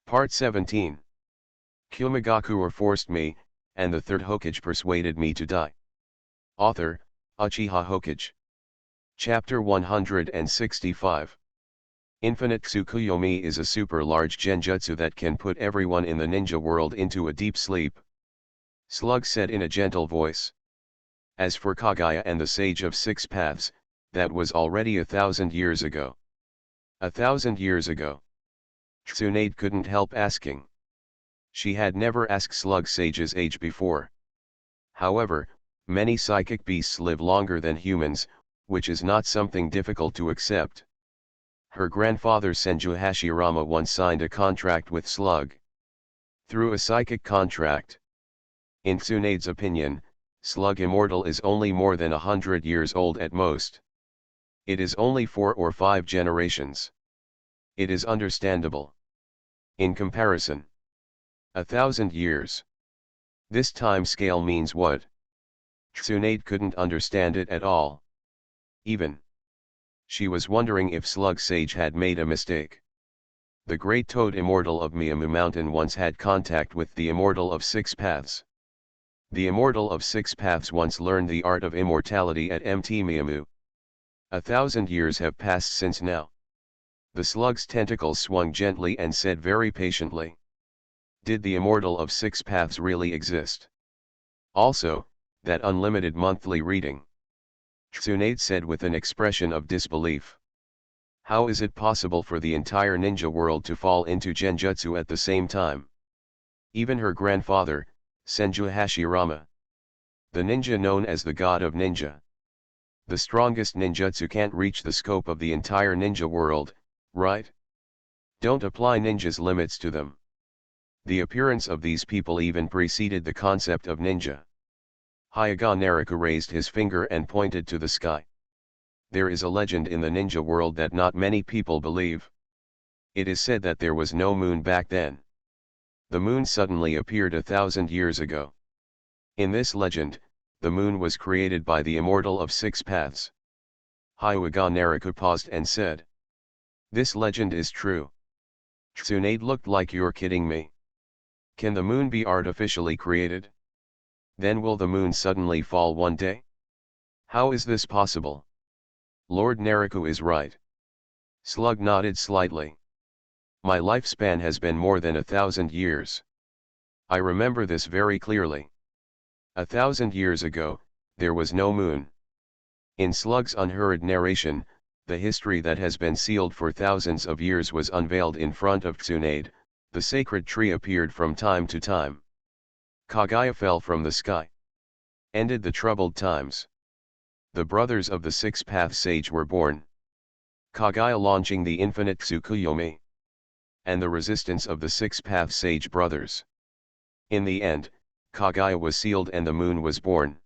Part 17. Kumogakure forced me, and the Third Hokage persuaded me to die. Author, Uchiha Hokage. Chapter 165. Infinite Tsukuyomi is a super large genjutsu that can put everyone in the ninja world into a deep sleep. Slug said in a gentle voice. As for Kaguya and the Sage of Six Paths, that was already 1,000 years ago. 1,000 years ago. Tsunade couldn't help asking. She had never asked Slug Sage's age before. However, many psychic beasts live longer than humans, which is not something difficult to accept. Her grandfather Senju Hashirama once signed a contract with Slug. Through a psychic contract. In Tsunade's opinion, Slug Immortal is only more than 100 years old at most. It is only 4 or 5 generations. It is understandable. In comparison, 1,000 years. This time scale means what? Tsunade couldn't understand it at all. Even. She was wondering if Slug Sage had made a mistake. The Great Toad Immortal of Miyamu Mountain once had contact with the Immortal of Six Paths. The Immortal of Six Paths once learned the art of immortality at Mt. Miyamu. 1,000 years have passed since now. The slug's tentacles swung gently and said very patiently. Did the Immortal of Six Paths really exist? Also, that unlimited monthly reading. Tsunade said with an expression of disbelief. How is it possible for the entire ninja world to fall into genjutsu at the same time? Even her grandfather, Senju Hashirama. The ninja known as the god of ninja. The strongest ninjutsu can't reach the scope of the entire ninja world, right? Don't apply ninjas' limits to them. The appearance of these people even preceded the concept of ninja. Hyuga Nariku raised his finger and pointed to the sky. There is a legend in the ninja world that not many people believe. It is said that there was no moon back then. The moon suddenly appeared 1,000 years ago. In this legend, the moon was created by the Immortal of Six Paths. Hyuga Nariku paused and said. This legend is true. Tsunade looked like you're kidding me. Can the moon be artificially created? Then will the moon suddenly fall one day? How is this possible? Lord Nariku is right. Slug nodded slightly. My lifespan has been more than 1,000 years. I remember this very clearly. 1,000 years ago, there was no moon. In Slug's unhurried narration, the history that has been sealed for thousands of years was unveiled in front of Tsunade. The sacred tree appeared from time to time. Kaguya fell from the sky. Ended the troubled times. The brothers of the Six Path Sage were born. Kaguya launching the infinite Tsukuyomi. And the resistance of the Six Path Sage brothers. In the end, Kaguya was sealed and the moon was born.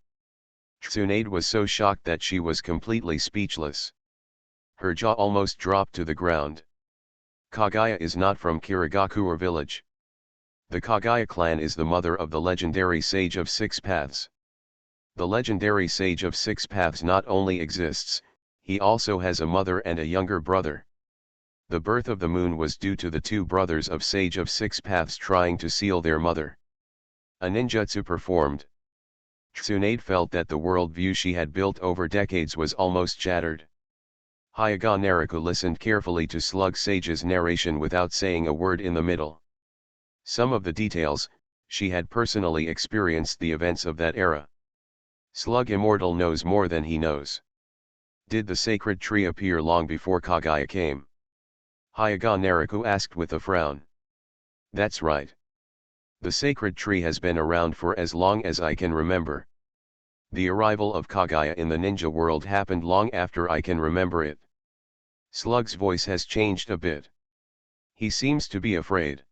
Tsunade was so shocked that she was completely speechless. Her jaw almost dropped to the ground. Kaguya is not from Kumogakure village. The Kaguya clan is the mother of the legendary Sage of Six Paths. The legendary Sage of Six Paths not only exists, he also has a mother and a younger brother. The birth of the moon was due to the two brothers of Sage of Six Paths trying to seal their mother. A ninjutsu performed. Tsunade felt that the worldview she had built over decades was almost shattered. Hyuga Nariku listened carefully to Slug Sage's narration without saying a word in the middle. Some of the details, she had personally experienced the events of that era. Slug Immortal knows more than he knows. Did the sacred tree appear long before Kaguya came? Hyuga Nariku asked with a frown. That's right. The sacred tree has been around for as long as I can remember. The arrival of Kaguya in the ninja world happened long after I can remember it. Slug's voice has changed a bit. He seems to be afraid.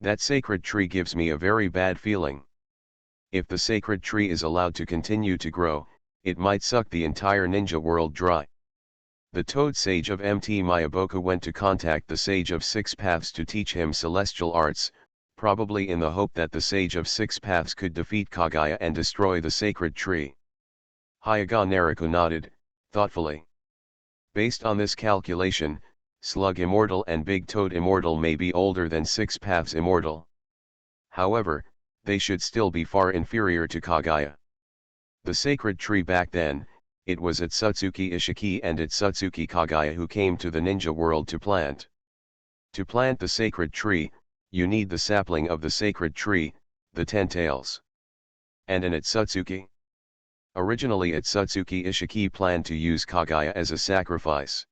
That sacred tree gives me a very bad feeling. If the sacred tree is allowed to continue to grow, it might suck the entire ninja world dry. The Toad Sage of Mt. Miyaboku went to contact the Sage of Six Paths to teach him celestial arts, probably in the hope that the Sage of Six Paths could defeat Kaguya and destroy the sacred tree. Hyuga Nariku nodded, thoughtfully. Based on this calculation, Slug Immortal and Big Toad Immortal may be older than Six Paths Immortal. However, they should still be far inferior to Kaguya. The sacred tree back then, it was Itsutsuki Ishiki and Itsutsuki Kaguya who came to the ninja world to plant. To plant the sacred tree, you need the sapling of the sacred tree, the 10 tails. And an Itsutsuki? Originally Itsutsuki Ishiki planned to use Kaguya as a sacrifice.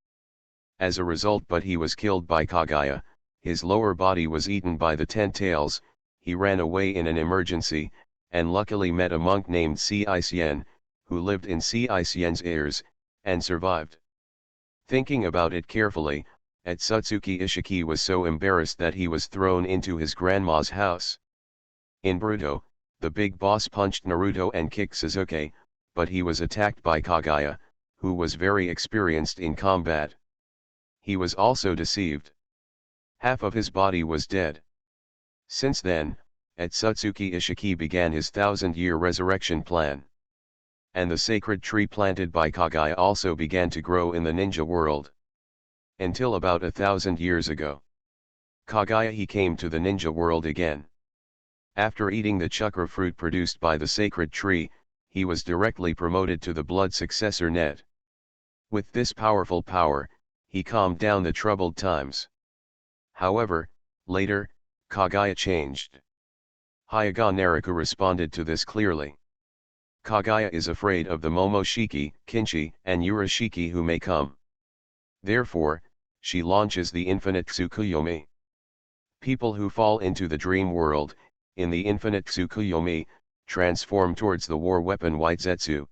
As a result, but he was killed by Kaguya, his lower body was eaten by the 10 tails, he ran away in an emergency, and luckily met a monk named Sci-Fi, who lived in Sci-Fi's ears, and survived. Thinking about it carefully, Itsutsuki Ishiki was so embarrassed that he was thrown into his grandma's house. In Naruto, the big boss punched Naruto and kicked Sasuke, but he was attacked by Kaguya, who was very experienced in combat. He was also deceived. Half of his body was dead. Since then, Itsutsuki Ishiki began his 1,000-year resurrection plan. And the sacred tree planted by Kaguya also began to grow in the ninja world. Until about 1,000 years ago. Kaguya he came to the ninja world again. After eating the chakra fruit produced by the sacred tree, he was directly promoted to the blood successor net. With this powerful power, he calmed down the troubled times. However, later, Kaguya changed. Hyuga Nariku responded to this clearly. Kaguya is afraid of the Momoshiki, Kinshi, and Urashiki who may come. Therefore, she launches the infinite Tsukuyomi. People who fall into the dream world, in the infinite Tsukuyomi, transform towards the war weapon Whitezetsu.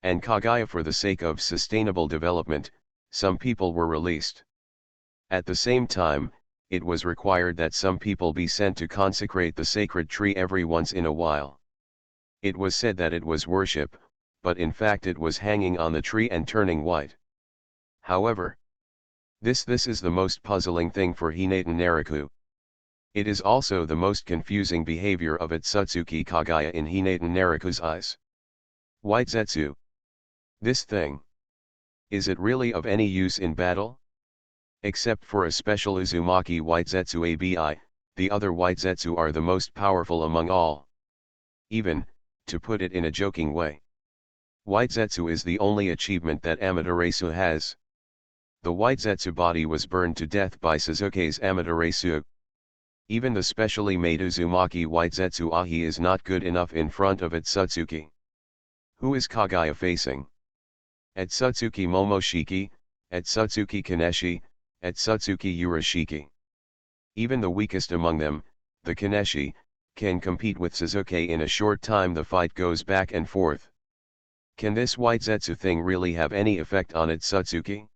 And Kaguya, for the sake of sustainable development, some people were released. At the same time, it was required that some people be sent to consecrate the sacred tree every once in a while. It was said that it was worship, but in fact it was hanging on the tree and turning white. However, this is the most puzzling thing for Hinata Nariku. It is also the most confusing behavior of Itsutsuki Kaguya in Hinata Nariku's eyes. Whitezetsu. This thing. Is it really of any use in battle? Except for a special Uzumaki Whitezetsu ABI, the other Whitezetsu are the most powerful among all. Even, to put it in a joking way, Whitezetsu is the only achievement that Amaterasu has. The Whitezetsu body was burned to death by Sasuke's Amaterasu. Even the specially made Uzumaki Whitezetsu Ahi is not good enough in front of Itsutsuki. Who is Kaguya facing? Itsutsuki Momoshiki, Itsutsuki Kaneshi, Itsutsuki Urashiki. Even the weakest among them, the Kaneshi, can compete with Sasuke in a short time. The fight goes back and forth. Can this Whitezetsu thing really have any effect on Itsutsuki?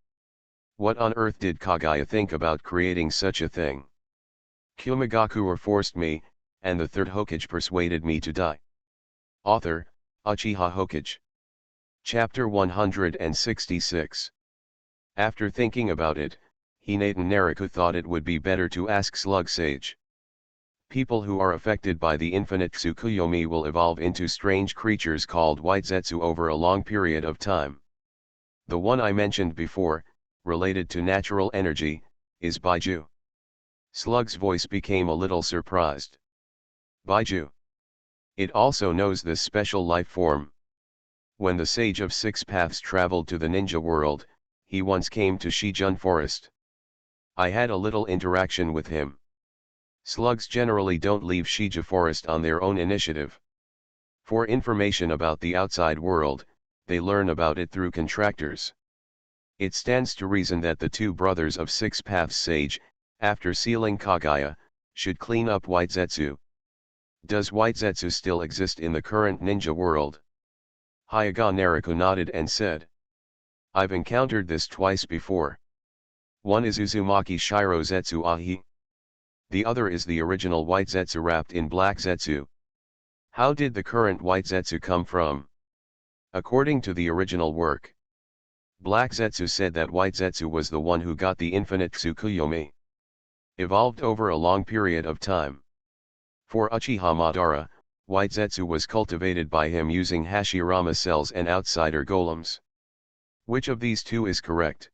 What on earth did Kaguya think about creating such a thing? Kumogakure forced me, and the Third Hokage persuaded me to die. Author, Uchiha Hokage. Chapter 166. After thinking about it, Hinata Nariku thought it would be better to ask Slug Sage. People who are affected by the infinite Tsukuyomi will evolve into strange creatures called Whitezetsu over a long period of time. The one I mentioned before, related to natural energy, is Baiju. Slug's voice became a little surprised. Baiju. It also knows this special life form. When the Sage of Six Paths traveled to the ninja world, he once came to Shijun Forest. I had a little interaction with him. Slugs generally don't leave Shija Forest on their own initiative. For information about the outside world, they learn about it through contractors. It stands to reason that the two brothers of Six Paths Sage, after sealing Kaguya, should clean up Whitezetsu. Does Whitezetsu still exist in the current ninja world? Hyuga Nariku nodded and said. I've encountered this twice before. One is Uzumaki Shirozetsu Ahi. The other is the original Whitezetsu wrapped in black Zetsu. How did the current Whitezetsu come from? According to the original work, Black Zetsu said that Whitezetsu was the one who got the infinite Tsukuyomi. Evolved over a long period of time. For Uchiha Madara, Whitezetsu was cultivated by him using Hashirama cells and outsider golems. Which of these two is correct?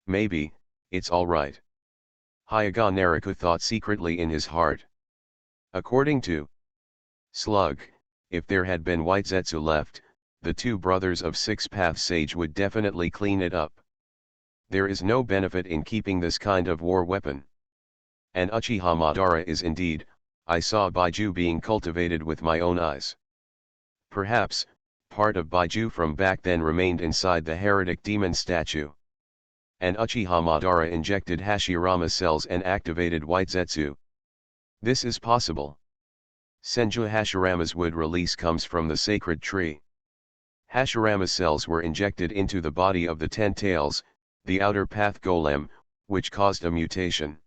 Maybe, It's alright. Hyuga Naruko thought secretly in his heart. According to Slug, if there had been white Zetsu left, the two brothers of Six Paths Sage would definitely clean it up. There is no benefit in keeping this kind of war weapon. And Uchiha Madara is indeed, I saw Baiju being cultivated with my own eyes. Perhaps, part of Baiju from back then remained inside the heretic demon statue. And Uchiha Madara injected Hashirama cells and activated White Zetsu. This is possible. Senju Hashirama's wood release comes from the sacred tree. Hashirama cells were injected into the body of the Ten Tails, the outer path golem, which caused a mutation.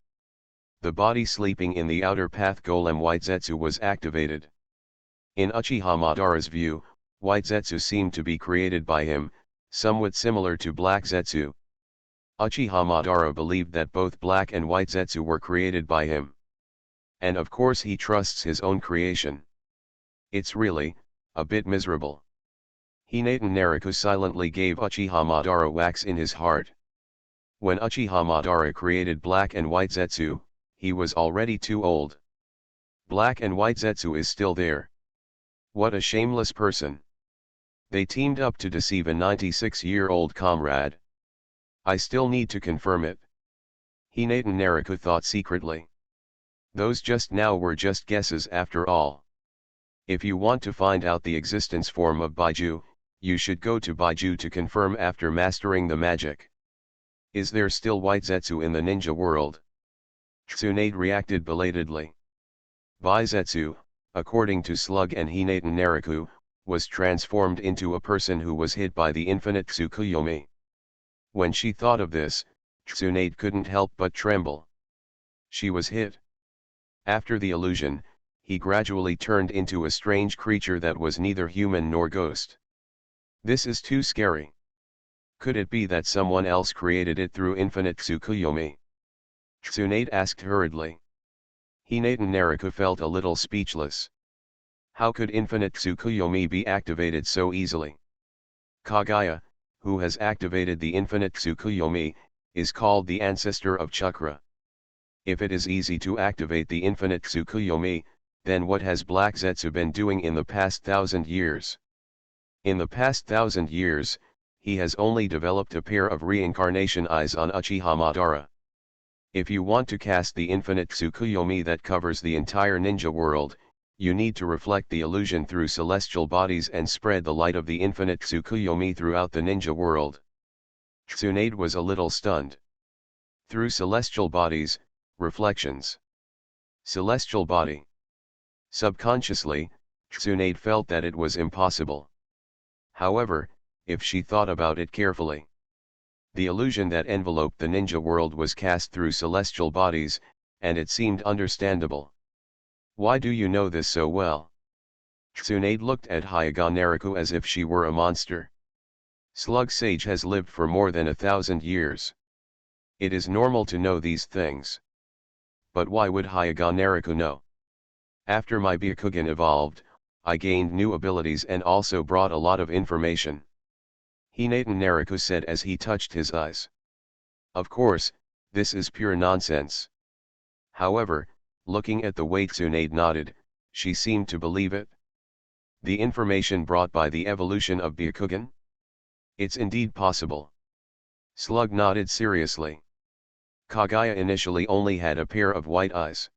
The body sleeping in the outer path golem White Zetsu was activated. In Uchiha Madara's view, White Zetsu seemed to be created by him, somewhat similar to Black Zetsu. Uchiha Madara believed that both Black and White Zetsu were created by him. And of course he trusts his own creation. It's really, a bit miserable. Hinata Naruko silently gave Uchiha Madara wax in his heart. When Uchiha Madara created Black and White Zetsu, he was already too old. Black and White Zetsu is still there. What a shameless person. They teamed up to deceive a 96-year-old comrade. I still need to confirm it. Hinata Naruko thought secretly. Those just now were just guesses after all. If you want to find out the existence form of Baiju, you should go to Baiju to confirm after mastering the magic. Is there still White Zetsu in the ninja world? Tsunade reacted belatedly. Baizetsu, according to Slug and Hinata Naruko, was transformed into a person who was hit by the infinite Tsukuyomi. When she thought of this, Tsunade couldn't help but tremble. She was hit. After the illusion, he gradually turned into a strange creature that was neither human nor ghost. This is too scary. Could it be that someone else created it through infinite Tsukuyomi? Tsunade asked hurriedly. Hinata Naruko felt a little speechless. How could infinite Tsukuyomi be activated so easily? Kaguya, who has activated the infinite Tsukuyomi, is called the ancestor of chakra. If it is easy to activate the infinite Tsukuyomi, then what has Black Zetsu been doing in the past 1,000 years? In the past 1,000 years, he has only developed a pair of reincarnation eyes on Uchiha Madara. If you want to cast the infinite Tsukuyomi that covers the entire ninja world, you need to reflect the illusion through celestial bodies and spread the light of the infinite Tsukuyomi throughout the ninja world. Tsunade was a little stunned. Through celestial bodies, reflections. Celestial body. Subconsciously, Tsunade felt that it was impossible. However, if she thought about it carefully, the illusion that enveloped the ninja world was cast through celestial bodies, and it seemed understandable. Why do you know this so well? Tsunade looked at Hyuga Naruko as if she were a monster. Slug Sage has lived for more than 1,000 years. It is normal to know these things. But why would Hyuga Naruko know? After my Byakugan evolved, I gained new abilities and also brought a lot of information. Hinata Naruko said as he touched his eyes. Of course, this is pure nonsense. However, looking at the way Tsunade nodded, she seemed to believe it. The information brought by the evolution of Byakugan? It's indeed possible. Slug nodded seriously. Kaguya initially only had a pair of white eyes.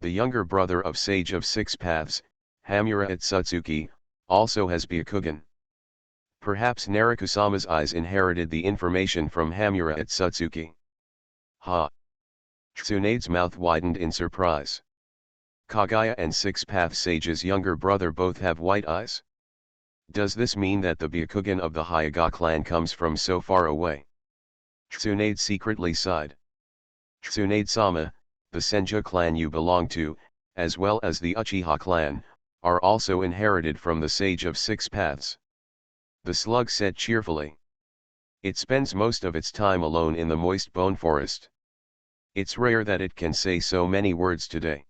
The younger brother of Sage of Six Paths, Hamura Atsutsuki, also has Byakugan. Perhaps Naruko-sama's eyes inherited the information from Hamura Atsutsuki. Ha! Tsunade's mouth widened in surprise. Kaguya and Six Paths Sage's younger brother both have white eyes? Does this mean that the Byakugan of the Hyuga clan comes from so far away? Tsunade secretly sighed. Tsunade-sama, the Senju clan you belong to, as well as the Uchiha clan, are also inherited from the Sage of Six Paths. The slug said cheerfully. It spends most of its time alone in the moist bone forest. It's rare that it can say so many words today.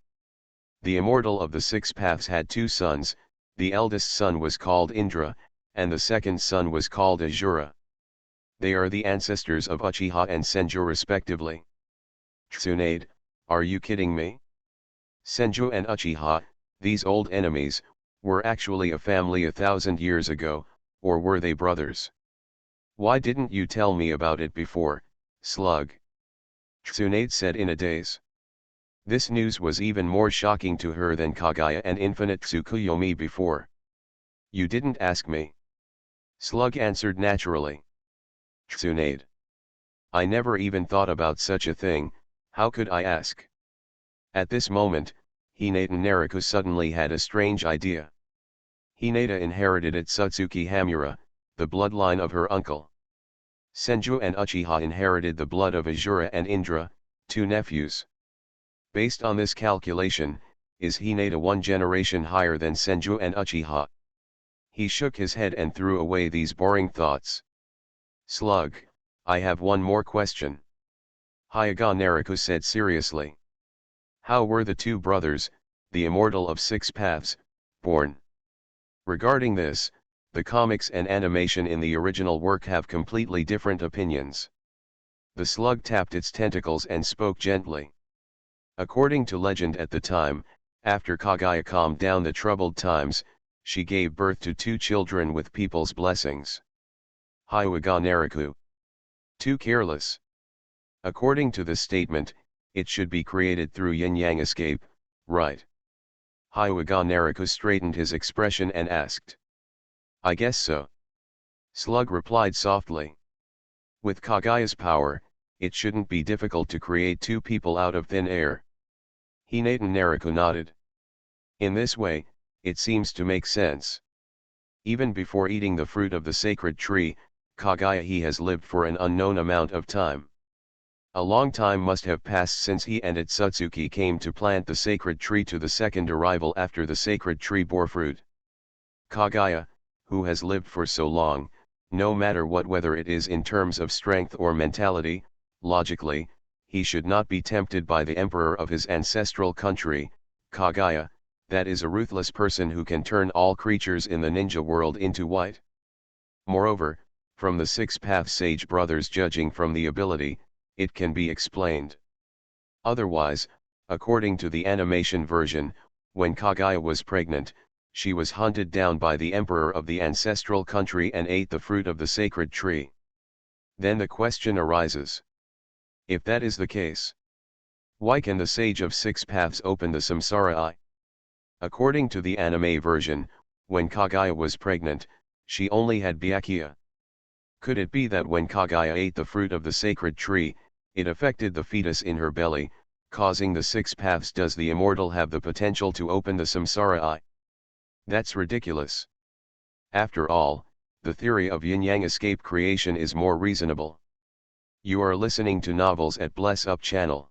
The immortal of the Six Paths had two sons, the eldest son was called Indra, and the second son was called Azura. They are the ancestors of Uchiha and Senju respectively. Tsunade, are you kidding me? Senju and Uchiha, these old enemies, were actually a family 1,000 years ago, or were they brothers? Why didn't you tell me about it before, slug? Tsunade said in a daze. This news was even more shocking to her than Kagaya and Infinite Tsukuyomi before. You didn't ask me. Slug answered naturally. Tsunade. I never even thought about such a thing, how could I ask? At this moment, Hinata Naruko suddenly had a strange idea. Hinata inherited Otsutsuki Hamura, the bloodline of her uncle. Senju and Uchiha inherited the blood of Azura and Indra, two nephews. Based on this calculation, is Hinata one generation higher than Senju and Uchiha? He shook his head and threw away these boring thoughts. Slug, I have one more question. Hyuga Naruko said seriously. How were the two brothers, the immortal of 6 paths, born? Regarding this, the comics and animation in the original work have completely different opinions. The slug tapped its tentacles and spoke gently. According to legend at the time, after Kagaya calmed down the troubled times, she gave birth to 2 children with people's blessings. Hyuga Naruko. Too careless. According to this statement, it should be created through yin-yang escape, right? Hyuga Naruko straightened his expression and asked. I guess so. Slug replied softly. With Kagaya's power, it shouldn't be difficult to create 2 people out of thin air. Hinata Naruko nodded. In this way, it seems to make sense. Even before eating the fruit of the sacred tree, Kagaya he has lived for an unknown amount of time. A long time must have passed since he and Otsutsuki came to plant the sacred tree to the second arrival after the sacred tree bore fruit. Kagaya, who has lived for so long, no matter what, whether it is in terms of strength or mentality, logically, he should not be tempted by the emperor of his ancestral country, Kagaya, that is a ruthless person who can turn all creatures in the ninja world into white. Moreover, from the 6 path sage brothers judging from the ability, it can be explained. Otherwise, according to the animation version, when Kagaya was pregnant, she was hunted down by the emperor of the ancestral country and ate the fruit of the sacred tree. Then the question arises. If that is the case, why can the sage of 6 paths open the samsara eye? According to the anime version, when Kagaya was pregnant, she only had Byakuya. Could it be that when Kagaya ate the fruit of the sacred tree, it affected the fetus in her belly, causing the 6 paths? Does the immortal have the potential to open the samsara eye? That's ridiculous. After all, the theory of yin-yang escape creation is more reasonable. You are listening to Novels at Bless Up channel.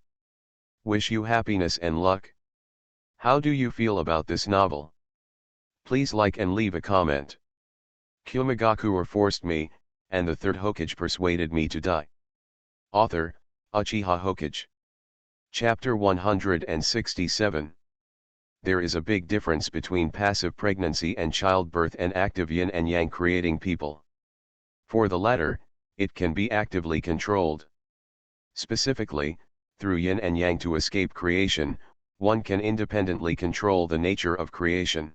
Wish you happiness and luck. How do you feel about this novel? Please like and leave a comment. Kumogakure forced me, and the Third Hokage persuaded me to die. Author, Uchiha Hokage. Chapter 167. There is a big difference between passive pregnancy and childbirth and active yin and yang creating people. For the latter, it can be actively controlled. Specifically, through yin and yang to escape creation, one can independently control the nature of creation.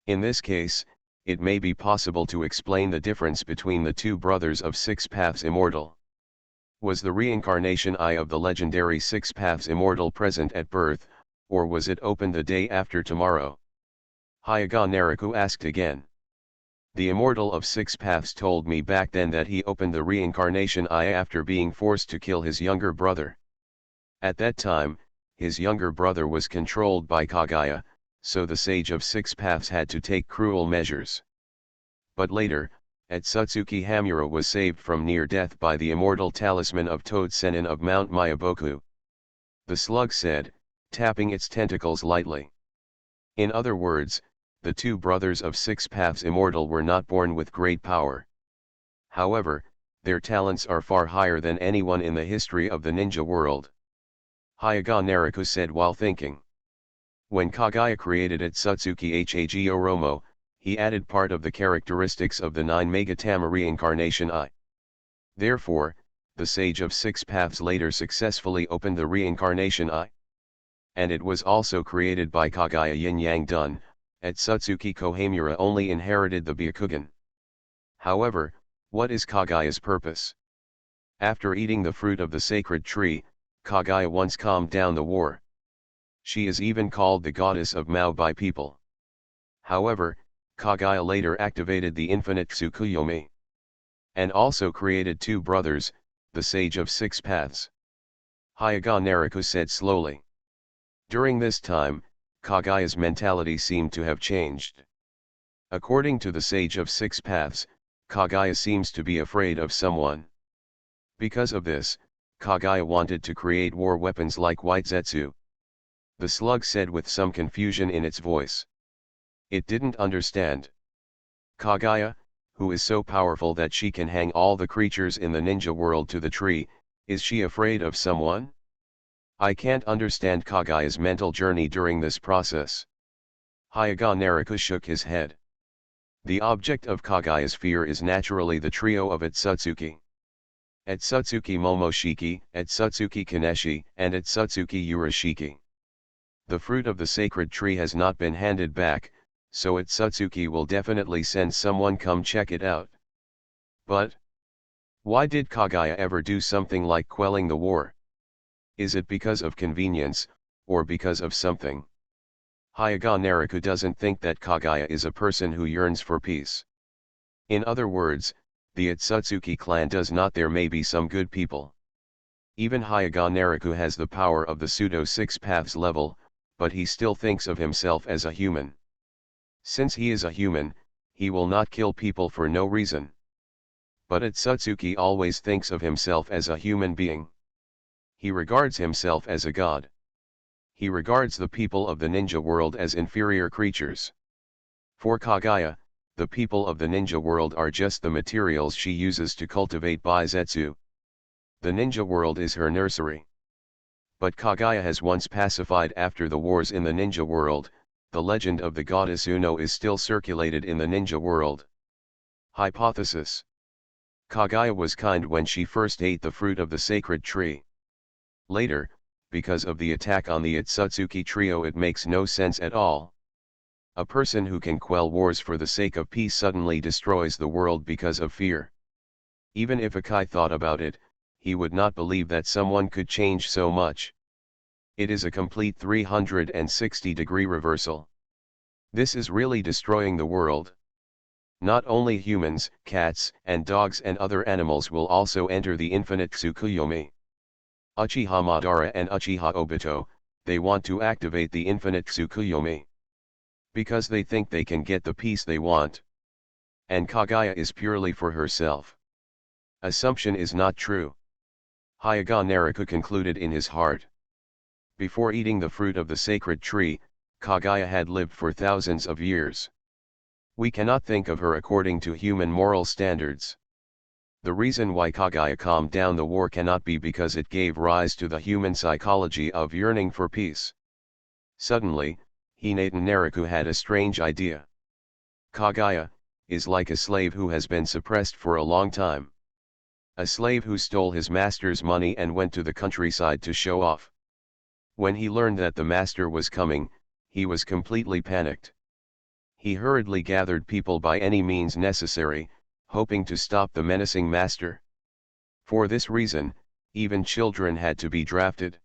In this case, it may be possible to explain the difference between the 2 brothers of 6 paths immortal. Was the reincarnation eye of the legendary 6 paths immortal present at birth, or was it opened the day after tomorrow? Hyuga Naruko asked again. The immortal of 6 paths told me back then that he opened the reincarnation eye after being forced to kill his younger brother. At that time, his younger brother was controlled by Kagaya, so the sage of 6 paths had to take cruel measures. But later, Otsutsuki Hamura was saved from near death by the immortal talisman of Toad Sennin of Mount Myaboku. The slug said, tapping its tentacles lightly. In other words, the 2 brothers of 6 paths immortal were not born with great power. However, their talents are far higher than anyone in the history of the ninja world. Hyuga Naruko said while thinking. When Kagaya created Otsutsuki Hage Oromo, he added part of the characteristics of the 9 Megatama reincarnation eye. Therefore, the Sage of Six Paths later successfully opened the reincarnation eye. And it was also created by Kagaya Yin-Yang Dun, Etsutsuki Kohamura only inherited the Byakugan. However, what is Kagaya's purpose? After eating the fruit of the sacred tree, Kagaya once calmed down the war. She is even called the goddess of Mao by people. However, Kagaya later activated the infinite Tsukuyomi. And also created two brothers, the Sage of Six Paths. Hyaga Nariku said slowly. During this time, Kagaya's mentality seemed to have changed. According to the Sage of Six Paths, Kagaya seems to be afraid of someone. Because of this, Kagaya wanted to create war weapons like White Zetsu. The slug said with some confusion in its voice. It didn't understand. Kagaya, who is so powerful that she can hang all the creatures in the ninja world to the tree, is she afraid of someone? I can't understand Kagaya's mental journey during this process. Hyaga Nariku shook his head. The object of Kagaya's fear is naturally the trio of Etsutsuki. Etsutsuki Momoshiki, Etsutsuki Kaneshi, and Etsutsuki Urashiki. The fruit of the sacred tree has not been handed back, so Etsutsuki will definitely send someone come check it out. But why did Kagaya ever do something like quelling the war? Is it because of convenience, or because of something? Hyaga Nariku doesn't think that Kagaya is a person who yearns for peace. In other words, the Etsutsuki clan does not. There may be some good people. Even Hyaga Nariku has the power of the pseudo six paths level, but he still thinks of himself as a human. Since he is a human, he will not kill people for no reason. But Etsutsuki always thinks of himself as a human being. He regards himself as a god. He regards the people of the ninja world as inferior creatures. For Kagaya, the people of the ninja world are just the materials she uses to cultivate Baizetsu. The ninja world is her nursery. But Kagaya has once pacified after the wars in the ninja world. The legend of the goddess Uno is still circulated in the ninja world. Hypothesis: Kagaya was kind when she first ate the fruit of the sacred tree. Later, because of the attack on the Etsutsuki trio, it makes no sense at all. A person who can quell wars for the sake of peace suddenly destroys the world because of fear. Even if Akai thought about it, he would not believe that someone could change so much. It is a complete 360-degree reversal. This is really destroying the world. Not only humans, cats, and dogs and other animals will also enter the infinite Tsukuyomi. Uchiha Madara and Uchiha Obito, they want to activate the infinite Tsukuyomi. Because they think they can get the peace they want. And Kagaya is purely for herself. Assumption is not true. Hyaga Nariku concluded in his heart. Before eating the fruit of the sacred tree, Kagaya had lived for thousands of years. We cannot think of her according to human moral standards. The reason why Kagaya calmed down the war cannot be because it gave rise to the human psychology of yearning for peace. Suddenly, Hinatan Nariku had a strange idea. Kagaya is like a slave who has been suppressed for a long time. A slave who stole his master's money and went to the countryside to show off. When he learned that the master was coming, he was completely panicked. He hurriedly gathered people by any means necessary, hoping to stop the menacing master. For this reason, even children had to be drafted.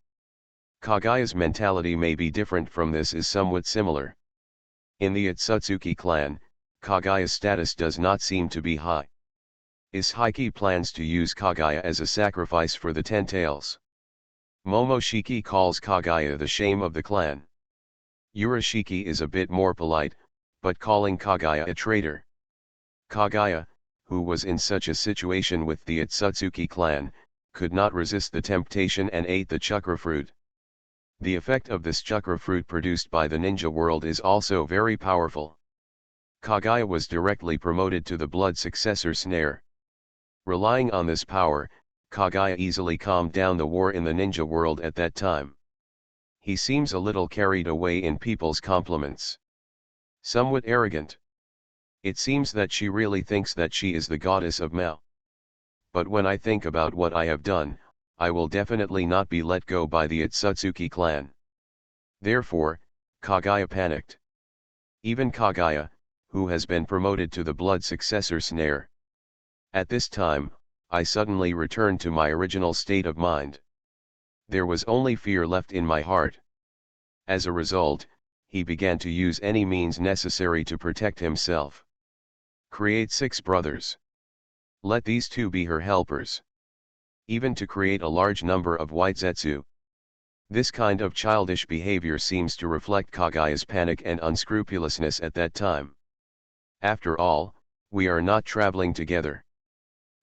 Kagaya's mentality may be different from this, is somewhat similar. In the Etsutsuki clan, Kagaya's status does not seem to be high. Isshiki plans to use Kagaya as a sacrifice for the Ten Tails. Momoshiki calls Kagaya the shame of the clan. Urashiki is a bit more polite, but calling Kagaya a traitor. Kagaya, who was in such a situation with the Etsutsuki clan, could not resist the temptation and ate the chakra fruit. The effect of this chakra fruit produced by the ninja world is also very powerful. Kagaya was directly promoted to the blood successor snare. Relying on this power, Kagaya easily calmed down the war in the ninja world at that time. He seems a little carried away in people's compliments. Somewhat arrogant. It seems that she really thinks that she is the goddess of Mao. but when I think about what I have done, I will definitely not be let go by the Otsutsuki clan. Therefore, Kaguya panicked. Even Kaguya, who has been promoted to the blood successor snare. At this time, I suddenly returned to my original state of mind. There was only fear left in my heart. As a result, he began to use any means necessary to protect himself. Create 6 brothers. Let these 2 be her helpers. Even to create a large number of white Zetsu. This kind of childish behavior seems to reflect Kaguya's panic and unscrupulousness at that time. After all, we are not traveling together.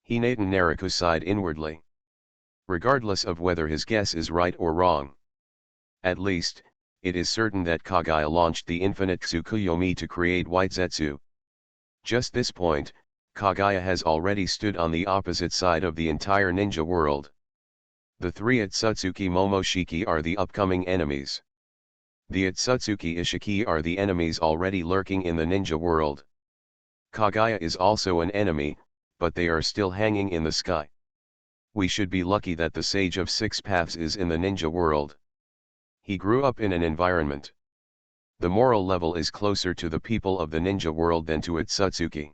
Hinata Naruko sighed inwardly. Regardless of whether his guess is right or wrong. At least, it is certain that Kaguya launched the infinite Tsukuyomi to create white Zetsu. Just this point, Kaguya has already stood on the opposite side of the entire ninja world. The 3 Otsutsuki Momoshiki are the upcoming enemies. The Otsutsuki Ishiki are the enemies already lurking in the ninja world. Kaguya is also an enemy, but they are still hanging in the sky. We should be lucky that the Sage of 6 Paths is in the ninja world. He grew up in an environment. The moral level is closer to the people of the ninja world than to Otsutsuki.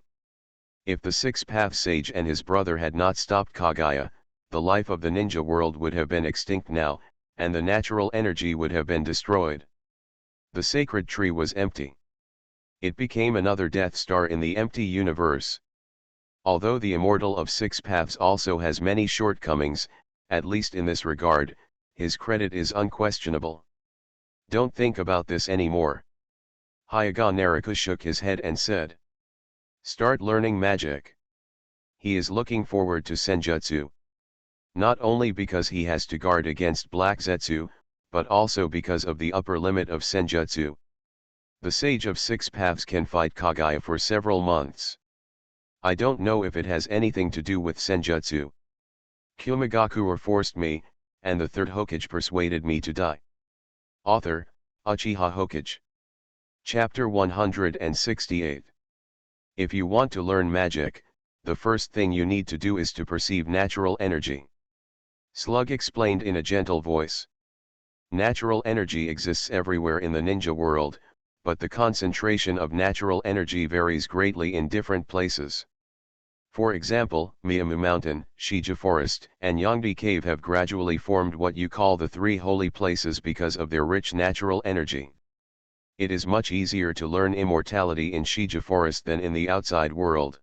If the 6 Paths Sage and his brother had not stopped Kaguya, the life of the ninja world would have been extinct now, and the natural energy would have been destroyed. The sacred tree was empty. It became another Death Star in the empty universe. Although the Immortal of 6 Paths also has many shortcomings, at least in this regard, his credit is unquestionable. Don't think about this anymore. Hyuga Naruko shook his head and said. Start learning magic. He is looking forward to Senjutsu. Not only because he has to guard against Black Zetsu, but also because of the upper limit of Senjutsu. The Sage of 6 Paths can fight Kaguya for several months. I don't know if it has anything to do with Senjutsu. Kumogakure forced me, and the Third Hokage persuaded me to die. Author, Uchiha Hokage. Chapter 168. If you want to learn magic, the first thing you need to do is to perceive natural energy. Slug explained in a gentle voice. Natural energy exists everywhere in the ninja world, but the concentration of natural energy varies greatly in different places. For example, Miyamu Mountain, Shija Forest, and Yongdi Cave have gradually formed what you call the 3 holy places because of their rich natural energy. It is much easier to learn immortality in Shija Forest than in the outside world.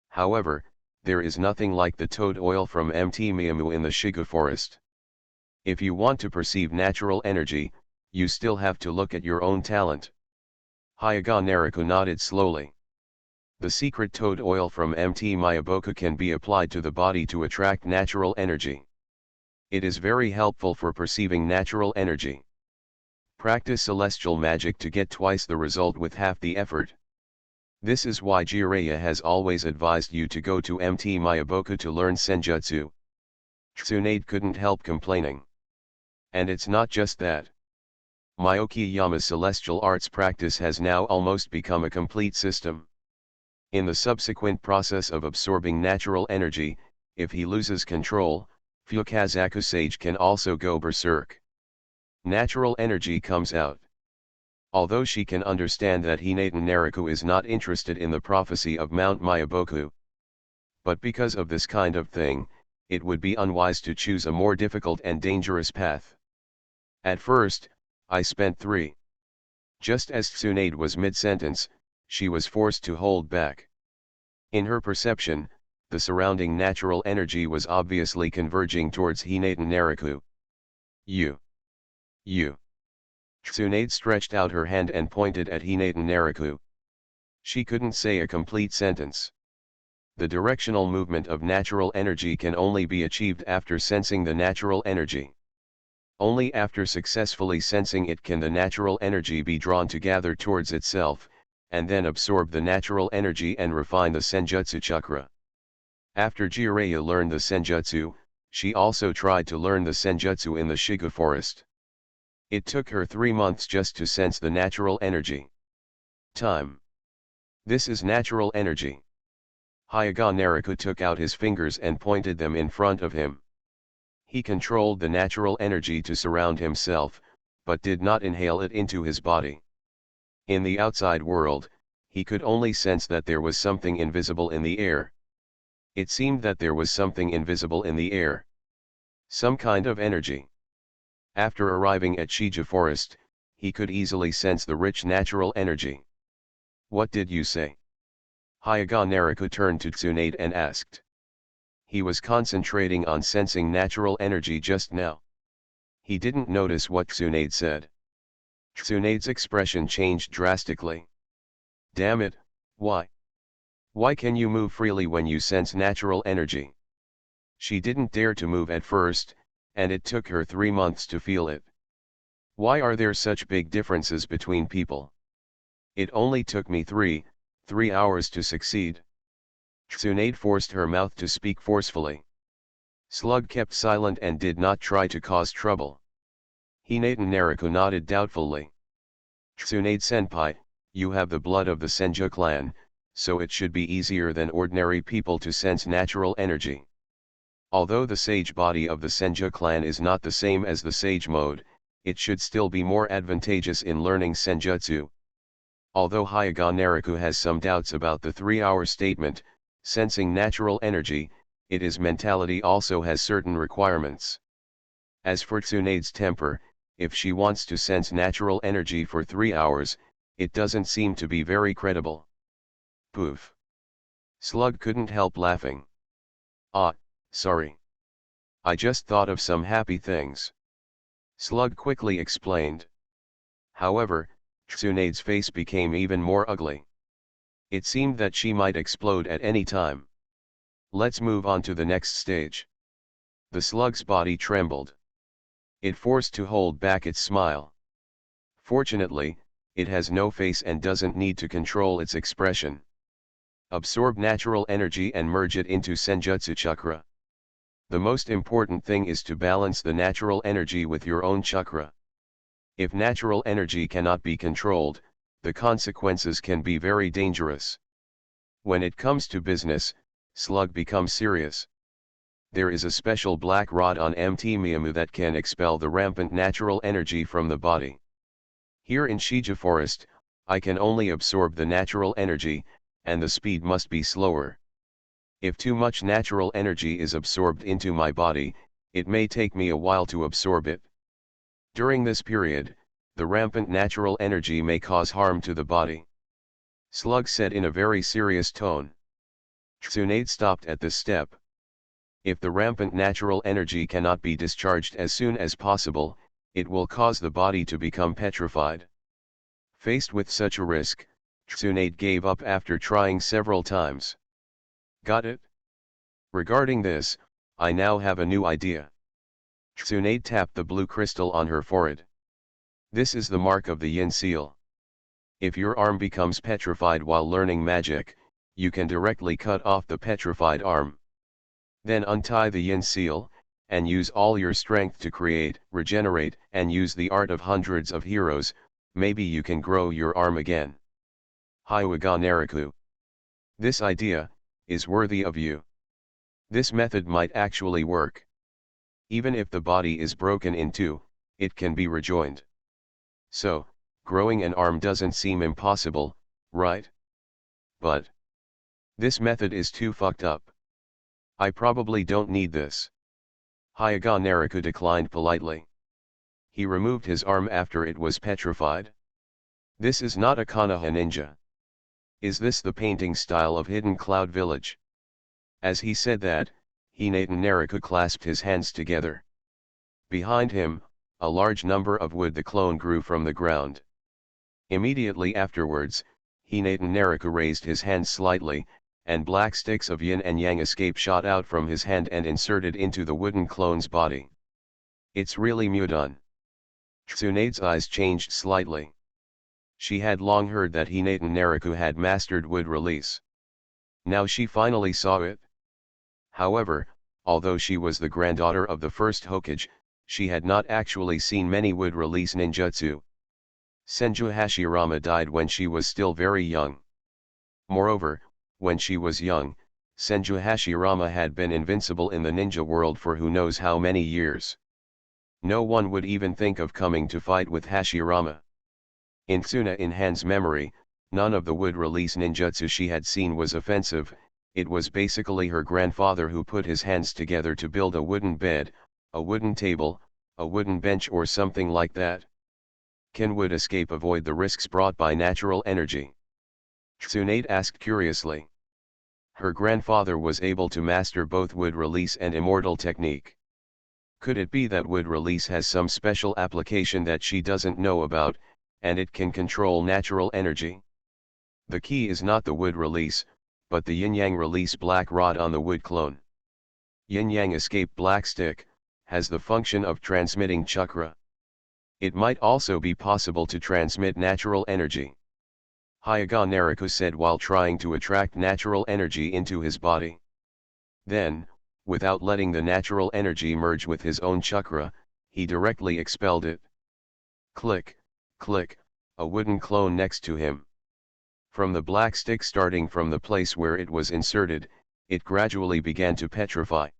However, there is nothing like the toad oil from Mt. Miyamu in the Shiga Forest. If you want to perceive natural energy, you still have to look at your own talent. Hyuga Naruko nodded slowly. The secret toad oil from Mt. Miyaboku can be applied to the body to attract natural energy. It is very helpful for perceiving natural energy. Practice celestial magic to get twice the result with half the effort. This is why Jiraiya has always advised you to go to Mt. Miyaboku to learn Senjutsu. Tsunade couldn't help complaining. And it's not just that. Myokiyama's celestial arts practice has now almost become a complete system. In the subsequent process of absorbing natural energy, if he loses control, Fukazaku Sage can also go berserk. Natural energy comes out. Although she can understand that Hinata Naruko is not interested in the prophecy of Mount Miyaboku. But because of this kind of thing, it would be unwise to choose a more difficult and dangerous path. At first, I spent 3. Just as Tsunade was mid-sentence, she was forced to hold back. In her perception, the surrounding natural energy was obviously converging towards Hinata Naruko. You. Tsunade stretched out her hand and pointed at Hinata Naruko. She couldn't say a complete sentence. The directional movement of natural energy can only be achieved after sensing the natural energy. Only after successfully sensing it can the natural energy be drawn to gather towards itself, and then absorb the natural energy and refine the Senjutsu chakra. After Jiraiya learned the Senjutsu, she also tried to learn the Senjutsu in the Shiga Forest. It took her 3 months just to sense the natural energy. Time. This is natural energy. Hyuga Naruko took out his fingers and pointed them in front of him. He controlled the natural energy to surround himself, but did not inhale it into his body. In the outside world, he could only sense that there was something invisible in the air. It seemed that there was something invisible in the air. Some kind of energy. After arriving at Shija Forest, he could easily sense the rich natural energy. "What did you say?" Hyuga Naruko turned to Tsunade and asked. He was concentrating on sensing natural energy just now. He didn't notice what Tsunade said. Tsunade's expression changed drastically. "Damn it, why? Why can you move freely when you sense natural energy?" She didn't dare to move at first, and it took her 3 months to feel it. Why are there such big differences between people? It only took me 3 hours to succeed. Tsunade forced her mouth to speak forcefully. Slug kept silent and did not try to cause trouble. Hinata Naruko nodded doubtfully. "Tsunade-senpai, you have the blood of the Senju clan, so it should be easier than ordinary people to sense natural energy. Although the sage body of the Senju clan is not the same as the sage mode, it should still be more advantageous in learning senjutsu." Although Hyuga Naruko has some doubts about the 3-hour statement, sensing natural energy, his mentality also has certain requirements. As for Tsunade's temper, if she wants to sense natural energy for 3 hours, it doesn't seem to be very credible. Poof. Slug couldn't help laughing. "Ah, sorry. I just thought of some happy things." Slug quickly explained. However, Tsunade's face became even more ugly. It seemed that she might explode at any time. "Let's move on to the next stage." The slug's body trembled. It forced to hold back its smile. Fortunately, it has no face and doesn't need to control its expression. Absorb natural energy and merge it into Senjutsu chakra. The most important thing is to balance the natural energy with your own chakra. If natural energy cannot be controlled, the consequences can be very dangerous. When it comes to business, Slug becomes serious. There is a special black rod on Mt. Miyamu that can expel the rampant natural energy from the body. Here in Shija Forest, I can only absorb the natural energy, and the speed must be slower. If too much natural energy is absorbed into my body, it may take me a while to absorb it. During this period, the rampant natural energy may cause harm to the body." Slug said in a very serious tone. Tsunade stopped at this step. If the rampant natural energy cannot be discharged as soon as possible, it will cause the body to become petrified. Faced with such a risk, Tsunade gave up after trying several times. "Got it? Regarding this, I now have a new idea." Tsunade tapped the blue crystal on her forehead. "This is the mark of the Yin seal. If your arm becomes petrified while learning magic, you can directly cut off the petrified arm. Then untie the Yin seal, and use all your strength to create, regenerate, and use the art of hundreds of heroes. Maybe you can grow your arm again." Hyuga Naruko. "This idea is worthy of you. This method might actually work. Even if the body is broken in two, it can be rejoined. So, growing an arm doesn't seem impossible, right? But this method is too fucked up. I probably don't need this." Hyuga Naruko declined politely. He removed his arm after it was petrified. "This is not a Konoha ninja. Is this the painting style of Hidden Cloud Village?" As he said that, Hinata Naruko clasped his hands together. Behind him, a large number of wood the clone grew from the ground. Immediately afterwards, Hinata Naruko raised his hands slightly, and black sticks of yin and yang escape shot out from his hand and inserted into the wooden clone's body. "It's really Mudon." Tsunade's eyes changed slightly. She had long heard that Hinata Naruko had mastered wood release. Now she finally saw it. However, although she was the granddaughter of the first Hokage, she had not actually seen many wood release ninjutsu. Senju Hashirama died when she was still very young. Moreover, when she was young, Senju Hashirama had been invincible in the ninja world for who knows how many years. No one would even think of coming to fight with Hashirama. In Tsuna in Han's memory, none of the wood-release ninjutsu she had seen was offensive. It was basically her grandfather who put his hands together to build a wooden bed, a wooden table, a wooden bench or something like that. Can wood escape avoid the risks brought by natural energy? Tsunade asked curiously. Her grandfather was able to master both wood release and immortal technique. Could it be that wood release has some special application that she doesn't know about, and it can control natural energy? The key is not the wood release, but the yin-yang release black rod on the wood clone. Yin-yang escape black stick has the function of transmitting chakra. It might also be possible to transmit natural energy. Hyuga Naruko said while trying to attract natural energy into his body. Then, without letting the natural energy merge with his own chakra, he directly expelled it. Click, click, a wooden clone next to him. From the black stick starting from the place where it was inserted, it gradually began to petrify.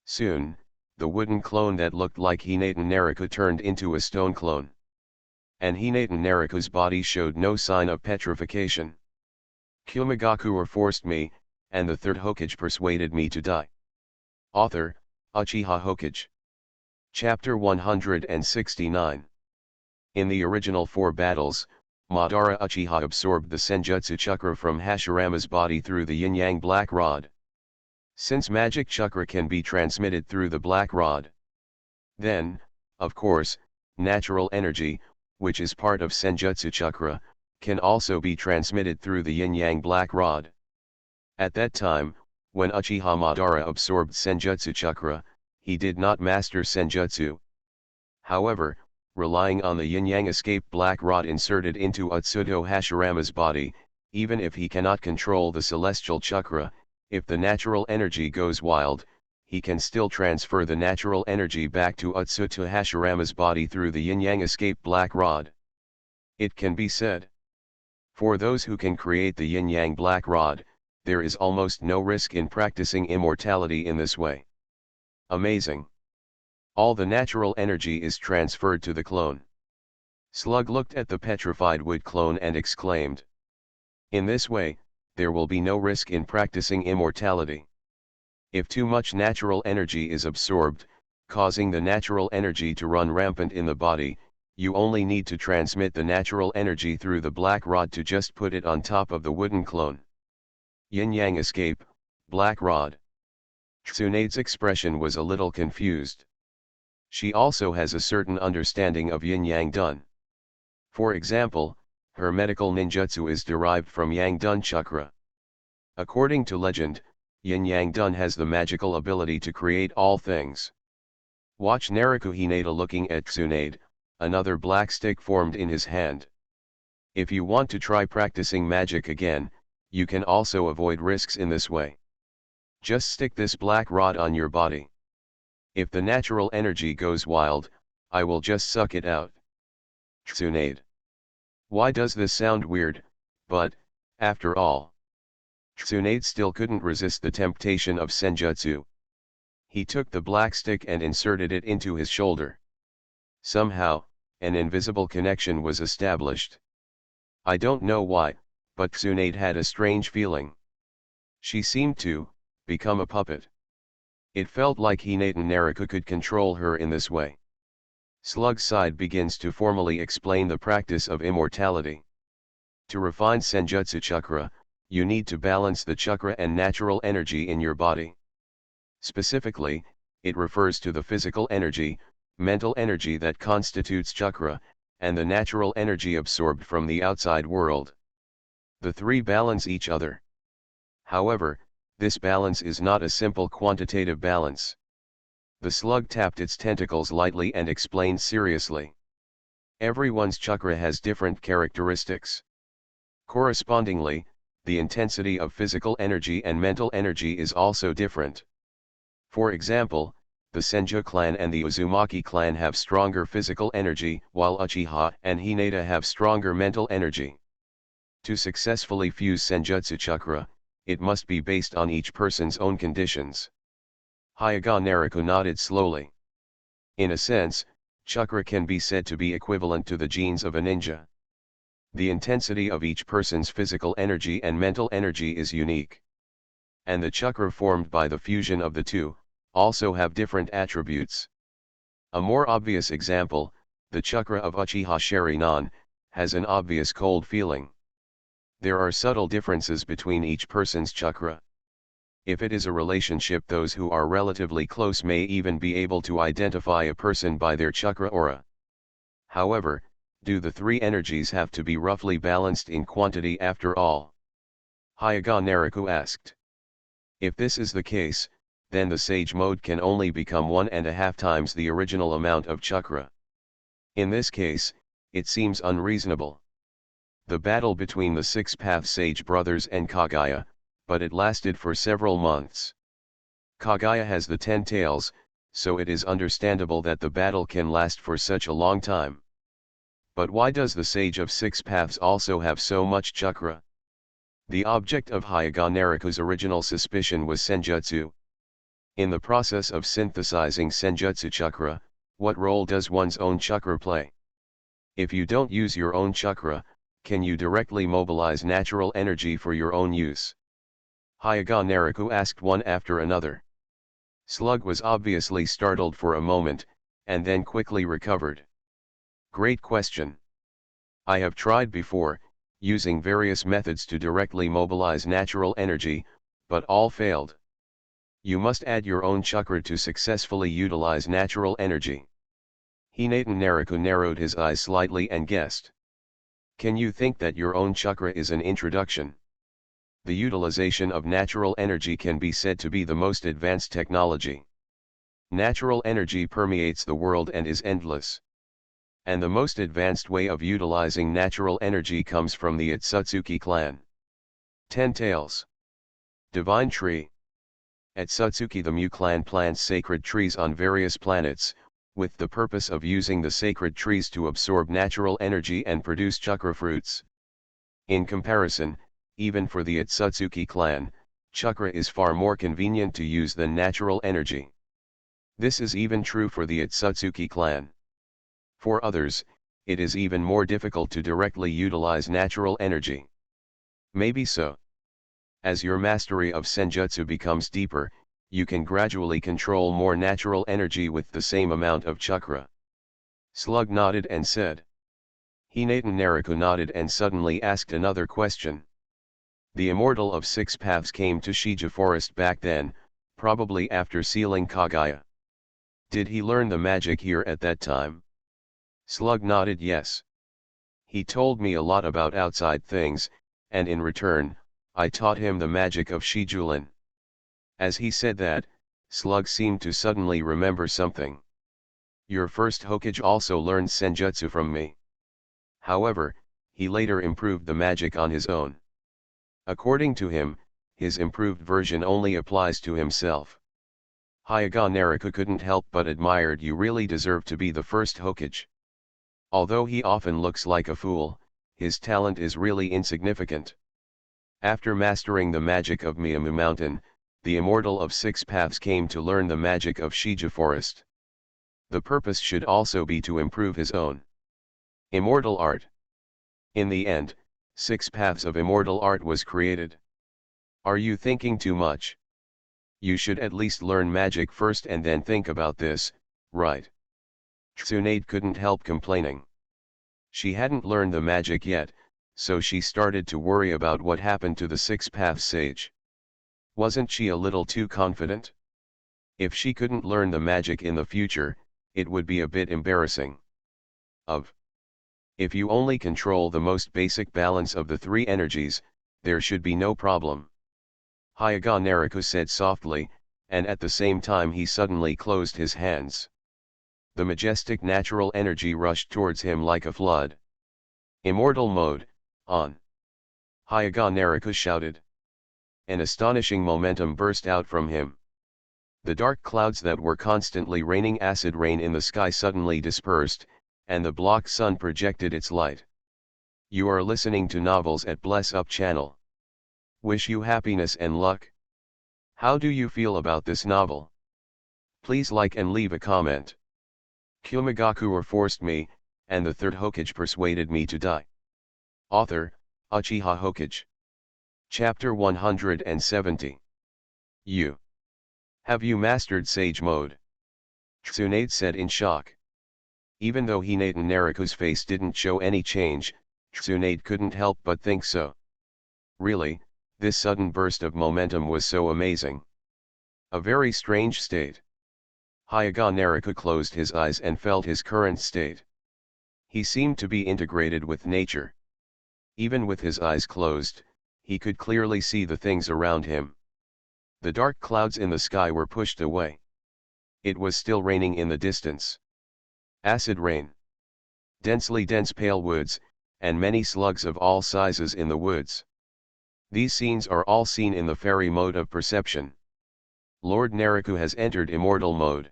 Soon, the wooden clone that looked like Hinata Naruko turned into a stone clone. And Hinata Naruko's body showed no sign of petrification. Kumogakure forced me, and the Third Hokage persuaded me to die. Author, Uchiha Hokage. Chapter 169. In the original 4 battles, Madara Uchiha absorbed the Senjutsu chakra from Hashirama's body through the yin-yang black rod. Since magic chakra can be transmitted through the black rod, then, of course, natural energy, which is part of Senjutsu chakra, can also be transmitted through the yin-yang black rod. At that time, when Uchiha Madara absorbed Senjutsu chakra, he did not master Senjutsu. However, relying on the yin-yang escape black rod inserted into Utsuto Hashirama's body, even if he cannot control the celestial chakra, if the natural energy goes wild, he can still transfer the natural energy back to Utsuto Hashirama's body through the yin-yang escape black rod. It can be said, for those who can create the yin-yang black rod, there is almost no risk in practicing immortality in this way. Amazing. All the natural energy is transferred to the clone. Slug looked at the petrified wood clone and exclaimed. In this way, there will be no risk in practicing immortality. If too much natural energy is absorbed, causing the natural energy to run rampant in the body, you only need to transmit the natural energy through the black rod to just put it on top of the wooden clone. Yin-yang escape, black rod. Tsunade's expression was a little confused. She also has a certain understanding of yin-yang dun. For example, her medical ninjutsu is derived from Yang Dun chakra. According to legend, Yin-Yang Dun has the magical ability to create all things. Watch Naruko Hinata looking at Tsunade, another black stick formed in his hand. If you want to try practicing magic again, you can also avoid risks in this way. Just stick this black rod on your body. If the natural energy goes wild, I will just suck it out. Tsunade. Why does this sound weird, but, after all. Tsunade still couldn't resist the temptation of Senjutsu. He took the black stick and inserted it into his shoulder. Somehow, an invisible connection was established. I don't know why, but Tsunade had a strange feeling. She seemed to become a puppet. It felt like Hinata Naruko could control her in this way. Slug's side begins to formally explain the practice of immortality. To refine Senjutsu chakra, you need to balance the chakra and natural energy in your body. Specifically, it refers to the physical energy, mental energy that constitutes chakra, and the natural energy absorbed from the outside world. The 3 balance each other. However, this balance is not a simple quantitative balance. The slug tapped its tentacles lightly and explained seriously. Everyone's chakra has different characteristics. Correspondingly, the intensity of physical energy and mental energy is also different. For example, the Senju clan and the Uzumaki clan have stronger physical energy, while Uchiha and Hinata have stronger mental energy. To successfully fuse Senjutsu chakra, it must be based on each person's own conditions. Hyuga Naruko nodded slowly. In a sense, chakra can be said to be equivalent to the genes of a ninja. The intensity of each person's physical energy and mental energy is unique. And the chakra formed by the fusion of the two, also have different attributes. A more obvious example, the chakra of Uchiha Sharingan, has an obvious cold feeling. There are subtle differences between each person's chakra. If it is a relationship, those who are relatively close may even be able to identify a person by their chakra aura. However, do the three energies have to be roughly balanced in quantity after all? Hyuga Naruko asked. If this is the case, then the sage mode can only become 1.5 times the original amount of chakra. In this case, it seems unreasonable. The battle between the six-path sage brothers and Kaguya, but it lasted for several months. Kaguya has the 10 tails, so it is understandable that the battle can last for such a long time. But why does the sage of six paths also have so much chakra? The object of Hyuga Naruko's original suspicion was senjutsu. In the process of synthesizing senjutsu chakra, what role does one's own chakra play? If you don't use your own chakra, can you directly mobilize natural energy for your own use? Hyuga Naruko asked one after another. Slug was obviously startled for a moment, and then quickly recovered. Great question. I have tried before, using various methods to directly mobilize natural energy, but all failed. You must add your own chakra to successfully utilize natural energy. Hinatan Naruko narrowed his eyes slightly and guessed. Can you think that your own chakra is an introduction? The utilization of natural energy can be said to be the most advanced technology. Natural energy permeates the world and is endless. And the most advanced way of utilizing natural energy comes from the Otsutsuki clan. 10 Tails. Divine Tree. At Otsutsuki, the Mu clan plants sacred trees on various planets, with the purpose of using the sacred trees to absorb natural energy and produce chakra fruits. In comparison, even for the Otsutsuki clan, chakra is far more convenient to use than natural energy. This is even true for the Otsutsuki clan. For others, it is even more difficult to directly utilize natural energy. Maybe so. As your mastery of senjutsu becomes deeper, you can gradually control more natural energy with the same amount of chakra. Slug nodded and said. Hinatan Naruko nodded and suddenly asked another question. The immortal of six paths came to Shija Forest back then, probably after sealing Kaguya. Did he learn the magic here at that time? Slug nodded yes. He told me a lot about outside things, and in return, I taught him the magic of Shijulin. As he said that, Slug seemed to suddenly remember something. Your first Hokage also learned senjutsu from me. However, he later improved the magic on his own. According to him, his improved version only applies to himself. Hyuga Naruko couldn't help but admired. You really deserve to be the first Hokage. Although he often looks like a fool, his talent is really insignificant. After mastering the magic of Miyamu Mountain, the immortal of six paths came to learn the magic of Shija Forest. The purpose should also be to improve his own immortal art. In the end, 6 paths of immortal art was created. Are you thinking too much? You should at least learn magic first and then think about this, right? Tsunade couldn't help complaining. She hadn't learned the magic yet, so she started to worry about what happened to the 6 paths sage. Wasn't she a little too confident? If she couldn't learn the magic in the future, it would be a bit embarrassing. If you only control the most basic balance of the 3 energies, there should be no problem. Hyuga Naruko said softly, and at the same time he suddenly closed his hands. The majestic natural energy rushed towards him like a flood. Immortal mode, on! Hyuga Naruko shouted. An astonishing momentum burst out from him. The dark clouds that were constantly raining acid rain in the sky suddenly dispersed, and the block sun projected its light. You are listening to novels at Bless Up channel. Wish you happiness and luck. How do you feel about this novel? Please like and leave a comment. Kumogakure forced me, and the Third Hokage persuaded me to die. Author, Uchiha Hokage. Chapter 170. Have you mastered Sage Mode? Tsunade said in shock. Even though Hinata Nariku's face didn't show any change, Tsunade couldn't help but think so. Really, this sudden burst of momentum was so amazing. A very strange state. Hyaga Nariku closed his eyes and felt his current state. He seemed to be integrated with nature. Even with his eyes closed, he could clearly see the things around him. The dark clouds in the sky were pushed away. It was still raining in the distance. Acid rain. Densely dense pale woods, and many slugs of all sizes in the woods. These scenes are all seen in the fairy mode of perception. Lord Nariku has entered immortal mode.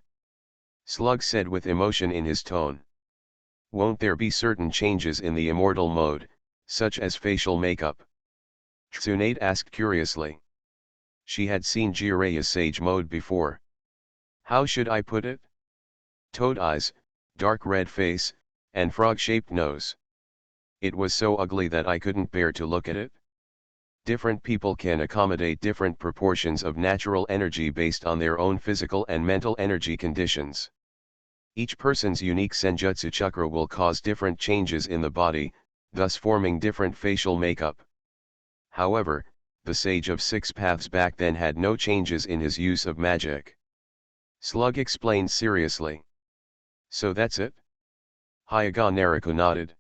Slug said with emotion in his tone. Won't there be certain changes in the immortal mode, such as facial makeup? Tsunade asked curiously. She had seen Jireya's sage mode before. How should I put it? Toad eyes, dark red face, and frog-shaped nose. It was so ugly that I couldn't bear to look at it. Different people can accommodate different proportions of natural energy based on their own physical and mental energy conditions. Each person's unique senjutsu chakra will cause different changes in the body, thus forming different facial makeup. However, the sage of six paths back then had no changes in his use of magic. Slug explained seriously. So that's it? Hyaga Nariku nodded.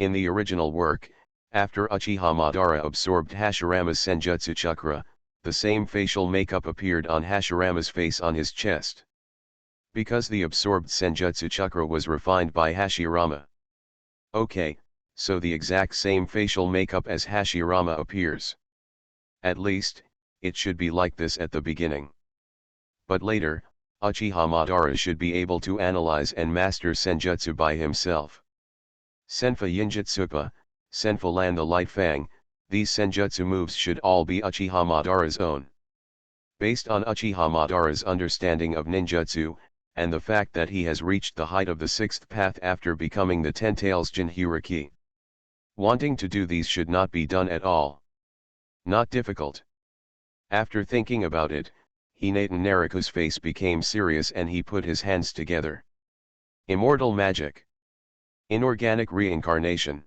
In the original work, after Uchiha Madara absorbed Hashirama's senjutsu chakra, the same facial makeup appeared on Hashirama's face on his chest. Because the absorbed senjutsu chakra was refined by Hashirama. Okay, so the exact same facial makeup as Hashirama appears. At least, it should be like this at the beginning. But later, Uchiha Madara should be able to analyze and master senjutsu by himself. Senfa Yinjutsupa, Senfa Lan the Light Fang, these senjutsu moves should all be Uchiha Madara's own. Based on Uchiha Madara's understanding of ninjutsu, and the fact that he has reached the height of the sixth path after becoming the Ten Tails Jinhuriki. Wanting to do these should not be done at all. Not difficult. After thinking about it, Hinata Nariku's face became serious and he put his hands together. Immortal magic. Inorganic reincarnation.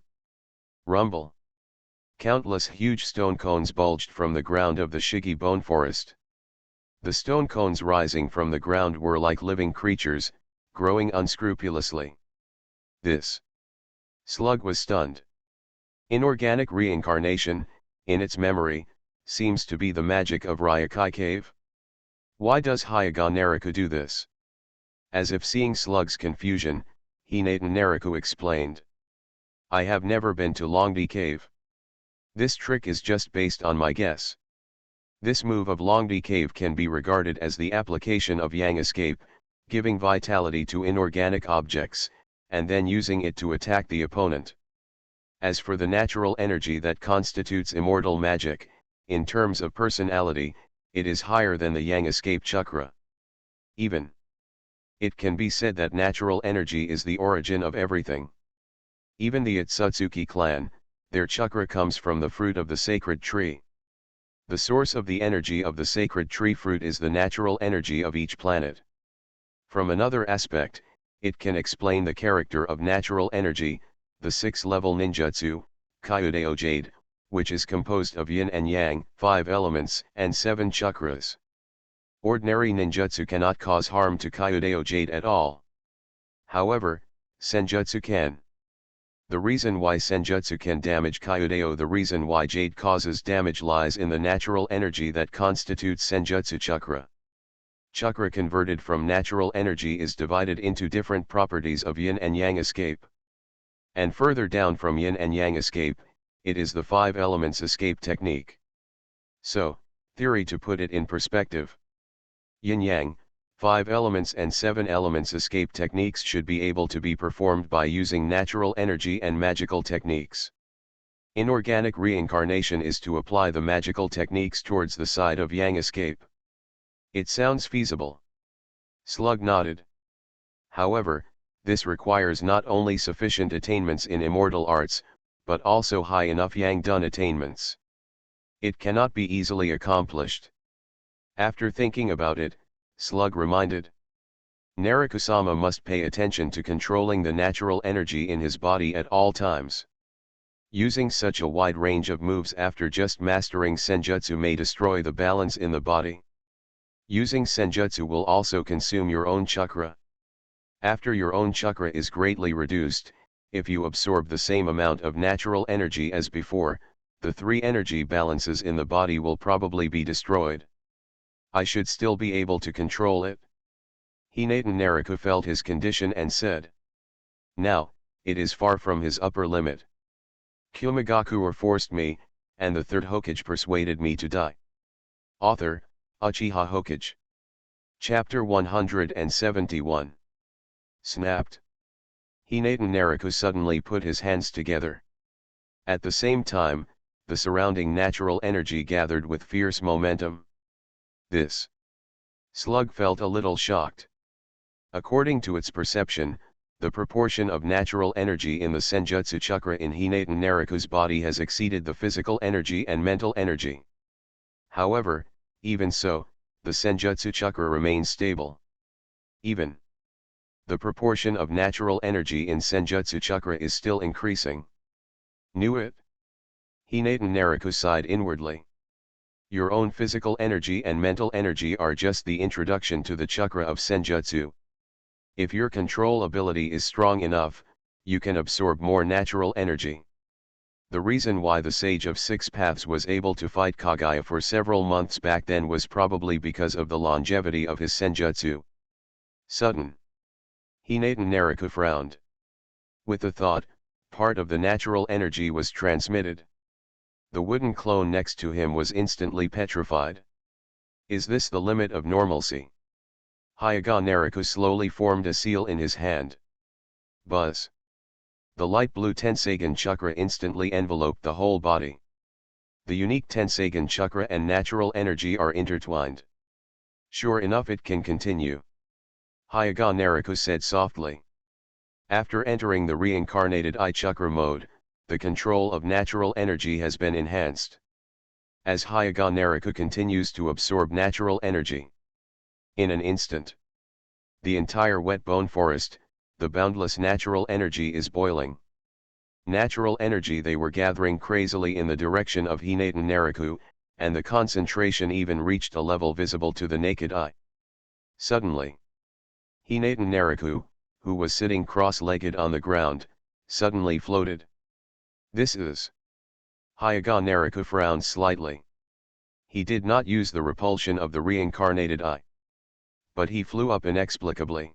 Rumble. Countless huge stone cones bulged from the ground of the Shigi bone forest. The stone cones rising from the ground were like living creatures, growing unscrupulously. This slug was stunned. Inorganic reincarnation, in its memory, seems to be the magic of Ryokai Cave. Why does Hyaga Nariku do this? As if seeing Slug's confusion, Hinata Nariku explained. I have never been to Longdi Cave. This trick is just based on my guess. This move of Longdi Cave can be regarded as the application of Yang Escape, giving vitality to inorganic objects, and then using it to attack the opponent. As for the natural energy that constitutes immortal magic, in terms of personality, it is higher than the Yang Escape chakra. It can be said that natural energy is the origin of everything. Even the Otsutsuki clan, their chakra comes from the fruit of the sacred tree. The source of the energy of the sacred tree fruit is the natural energy of each planet. From another aspect, it can explain the character of natural energy, the 6th-level ninjutsu, Kyudeo Jade, which is composed of yin and yang, 5 elements, and 7 chakras. Ordinary ninjutsu cannot cause harm to Kyudeo Jade at all. However, senjutsu can. The reason why senjutsu can damage Kyudeo, the reason why Jade causes damage lies in the natural energy that constitutes senjutsu chakra. Chakra converted from natural energy is divided into different properties of yin and yang escape. And further down from yin and yang escape, it is the 5 elements escape technique. So, theory to put it in perspective. Yin-yang, 5 elements and 7 elements escape techniques should be able to be performed by using natural energy and magical techniques. Inorganic reincarnation is to apply the magical techniques towards the side of yang escape. It sounds feasible. Slug nodded. However, this requires not only sufficient attainments in immortal arts, but also high enough yang dun attainments. It cannot be easily accomplished. After thinking about it, Slug reminded. Naruko-sama must pay attention to controlling the natural energy in his body at all times. Using such a wide range of moves after just mastering senjutsu may destroy the balance in the body. Using senjutsu will also consume your own chakra. After your own chakra is greatly reduced, if you absorb the same amount of natural energy as before, the three energy balances in the body will probably be destroyed. I should still be able to control it. Hinatan Naruko felt his condition and said. Now, it is far from his upper limit. Kumogakure forced me, and the Third Hokage persuaded me to die. Author, Uchiha Hokage. Chapter 171. Snapped. Hinatan Naruko suddenly put his hands together. At the same time, the surrounding natural energy gathered with fierce momentum. This. Slug felt a little shocked. According to its perception, the proportion of natural energy in the senjutsu chakra in Hinatan Naruko's body has exceeded the physical energy and mental energy. However, even so, the senjutsu chakra remains stable. Even. The proportion of natural energy in senjutsu chakra is still increasing. Knew it? Hinatan Naruko sighed inwardly. Your own physical energy and mental energy are just the introduction to the chakra of senjutsu. If your control ability is strong enough, you can absorb more natural energy. The reason why the Sage of Six Paths was able to fight Kaguya for several months back then was probably because of the longevity of his senjutsu. Sudden. Hinatan Naruko frowned. With the thought, part of the natural energy was transmitted. The wooden clone next to him was instantly petrified. Is this the limit of normalcy? Hyaga Naruko slowly formed a seal in his hand. Buzz. The light blue Tensagen chakra instantly enveloped the whole body. The unique Tensagen chakra and natural energy are intertwined. Sure enough, it can continue. Hyaga Naruko said softly. After entering the reincarnated I chakra mode, the control of natural energy has been enhanced. As Hyaga Naruko continues to absorb natural energy. In an instant, the entire wet bone forest, the boundless natural energy is boiling. Natural energy they were gathering crazily in the direction of Hinatan Naruko, and the concentration even reached a level visible to the naked eye. Suddenly, Hinatan Naruko, who was sitting cross-legged on the ground, suddenly floated. This is. Hyaga Naruko frowned slightly. He did not use the repulsion of the reincarnated eye. But he flew up inexplicably.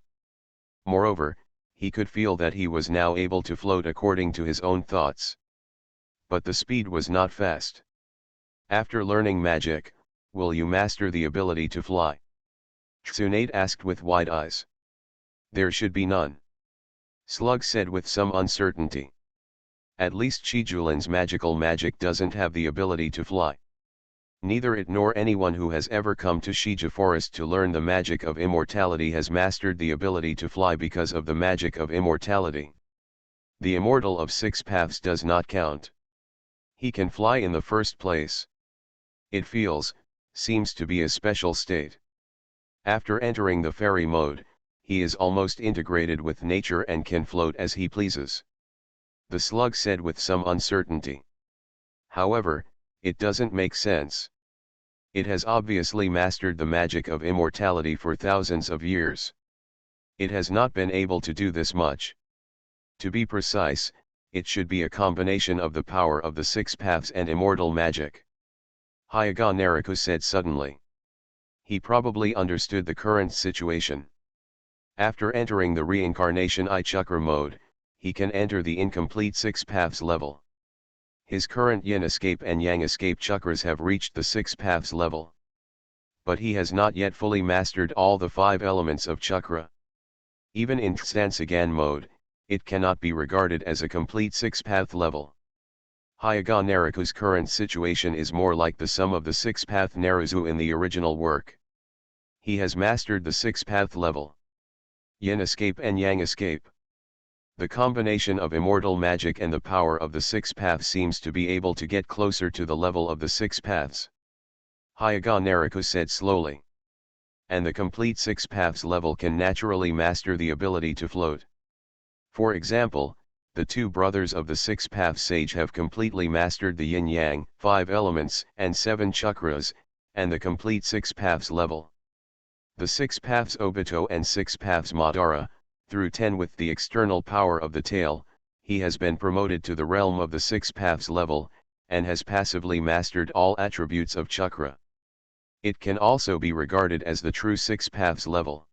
Moreover, he could feel that he was now able to float according to his own thoughts. But the speed was not fast. After learning magic, will you master the ability to fly? Tsunade asked with wide eyes. There should be none. Slug said with some uncertainty. At least Shijulin's magical magic doesn't have the ability to fly. Neither it nor anyone who has ever come to Shiju Forest to learn the magic of immortality has mastered the ability to fly because of the magic of immortality. The immortal of six paths does not count. He can fly in the first place. It seems to be a special state. After entering the fairy mode, he is almost integrated with nature and can float as he pleases. The slug said with some uncertainty. However, it doesn't make sense. It has obviously mastered the magic of immortality for thousands of years. It has not been able to do this much. To be precise, it should be a combination of the power of the six paths and immortal magic. Hyaga Naruko said suddenly. He probably understood the current situation. After entering the reincarnation I chakra mode, he can enter the incomplete six paths level. His current yin escape and yang escape chakras have reached the six paths level. But he has not yet fully mastered all the 5 elements of chakra. Even in Tsansagan mode, it cannot be regarded as a complete six path level. Hyuga Naruko's current situation is more like the sum of the six-path Naruto in the original work. He has mastered the six-path level. Yin escape and Yang escape. The combination of immortal magic and the power of the six paths seems to be able to get closer to the level of the six paths. Hyuga Naruko said slowly. And the complete six paths level can naturally master the ability to float. For example, the two brothers of the six paths sage have completely mastered the yin-yang, 5 elements, and 7 chakras, and the complete six paths level. The six paths Obito and six paths Madara, through 10 with the external power of the tail, he has been promoted to the realm of the six paths level, and has passively mastered all attributes of chakra. It can also be regarded as the true six paths level.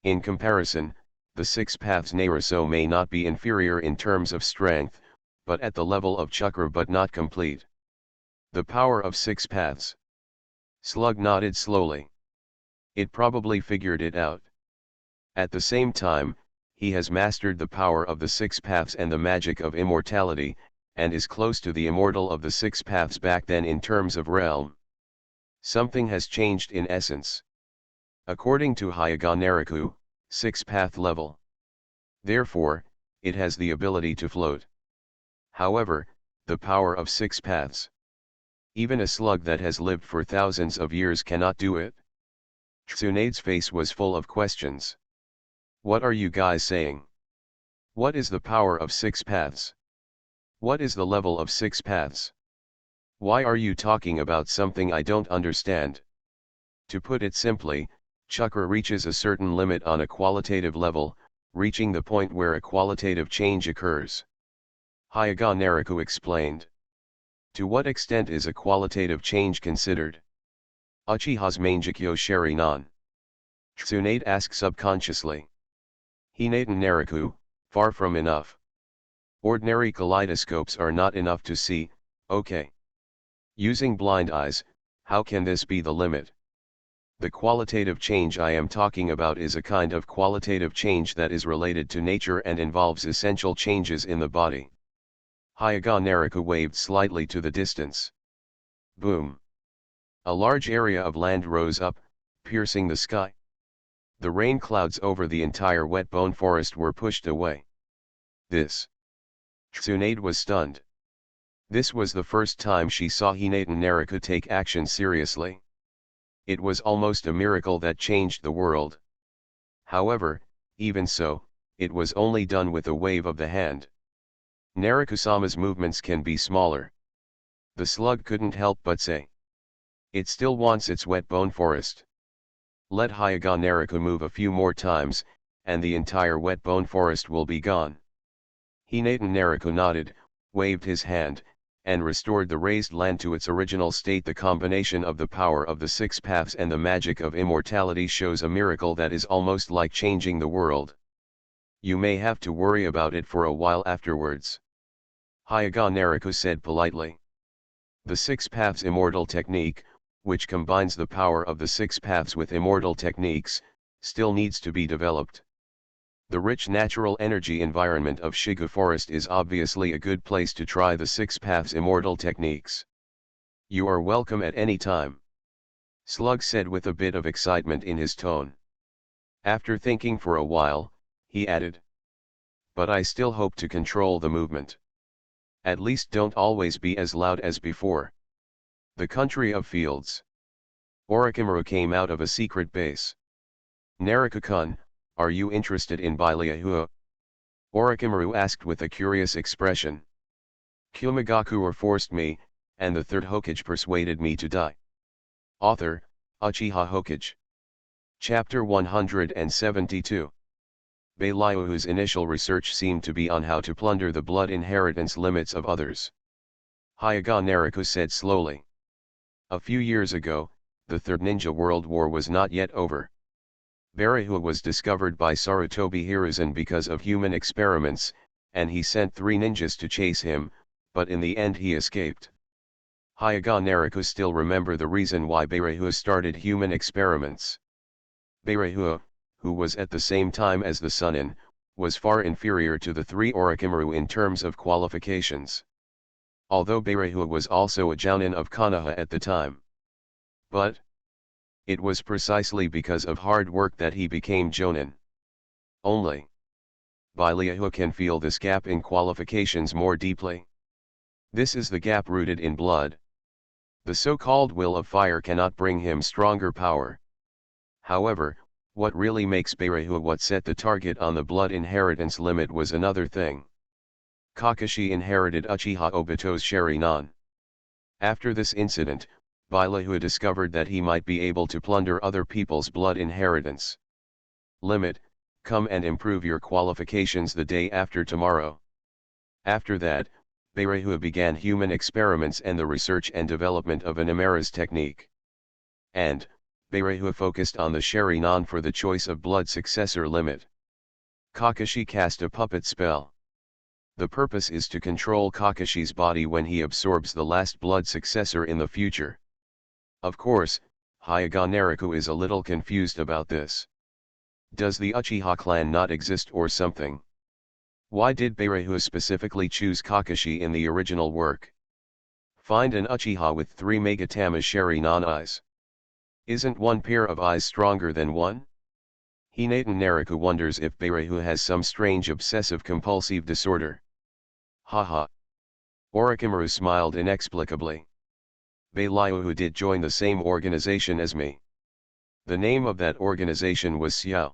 In comparison, the six paths Naruto may not be inferior in terms of strength, but at the level of chakra but not complete. The power of six paths. Slug nodded slowly. It probably figured it out. At the same time, he has mastered the power of the six paths and the magic of immortality, and is close to the immortal of the six paths back then in terms of realm. Something has changed in essence. According to Hyuga Naruko, six path level. Therefore, it has the ability to float. However, the power of six paths. Even a slug that has lived for thousands of years cannot do it. Tsunade's face was full of questions. What are you guys saying? What is the power of six paths? What is the level of six paths? Why are you talking about something I don't understand? To put it simply, chakra reaches a certain limit on a qualitative level, reaching the point where a qualitative change occurs. Hyuga Naruko explained. To what extent is a qualitative change considered? Uchiha's Mangekyo Sharinan. Tsunade asked subconsciously. Hinatan Naruko, far from enough. Ordinary kaleidoscopes are not enough to see, okay. Using blind eyes, how can this be the limit? The qualitative change I am talking about is a kind of qualitative change that is related to nature and involves essential changes in the body. Hyuga Naruko waved slightly to the distance. Boom. A large area of land rose up, piercing the sky. The rain clouds over the entire wet bone forest were pushed away. This. Tsunade was stunned. This was the first time she saw Hinatan Naruko take action seriously. It was almost a miracle that changed the world. However, even so, it was only done with a wave of the hand. Naruko-sama's movements can be smaller. The slug couldn't help but say. It still wants its wet bone forest. Let Hyuga Naruko move a few more times, and the entire wet bone forest will be gone. Hinatan Naruko nodded, waved his hand, and restored the raised land to its original state. The combination of the power of the six paths and the magic of immortality shows a miracle that is almost like changing the world. You may have to worry about it for a while afterwards. Hyuga Naruko said politely. The six paths immortal technique, which combines the power of the six paths with immortal techniques, still needs to be developed. The rich natural energy environment of Shiga Forest is obviously a good place to try the six paths immortal techniques. You are welcome at any time. Slug said with a bit of excitement in his tone. After thinking for a while, he added. But I still hope to control the movement. At least don't always be as loud as before. The country of fields. Orochimaru came out of a secret base. Naruko-kun, are you interested in Baileihua? Orochimaru asked with a curious expression. Kumogakure forced me, and the Third Hokage persuaded me to die. Author, Uchiha Hokage. Chapter 172. Baileihua's initial research seemed to be on how to plunder the blood inheritance limits of others. Hyuga Naruko said slowly. A few years ago, the Third Ninja World War was not yet over. Baileihua was discovered by Sarutobi Hiruzen because of human experiments, and he sent 3 ninjas to chase him, but in the end he escaped. Hyuga Naruko still remember the reason why Baileihua started human experiments. Baileihua, who was at the same time as the Sunin, was far inferior to the 3 Orochimaru in terms of qualifications. although Beirehua was also a jounin of Konoha at the time. But it was precisely because of hard work that he became jonin. Only Beirehua can feel this gap in qualifications more deeply. This is the gap rooted in blood. The so-called will of fire cannot bring him stronger power. However, what really makes Beirehua what set the target on the blood inheritance limit was another thing. Kakashi inherited Uchiha Obito's Sharingan. After this incident, Beirehua discovered that he might be able to plunder other people's blood inheritance limit. Come and improve your qualifications the day after tomorrow. After that, Beirehua began human experiments and the research and development of an Imara's technique. And Beirehua focused on the Sharingan for the choice of blood successor limit. Kakashi cast a puppet spell. The purpose is to control Kakashi's body when he absorbs the last blood successor in the future. Of course, Hyuga Naruko is a little confused about this. Does the Uchiha clan not exist or something? Why did Beirehua specifically choose Kakashi in the original work? Find an Uchiha with 3 Megatama Sharingan eyes. Isn't one pair of eyes stronger than one? Hinatan Naruko wonders if Beirehua has some strange obsessive-compulsive disorder. Haha. Orochimaru smiled inexplicably. Beirehua did join the same organization as me. The name of that organization was Xiao.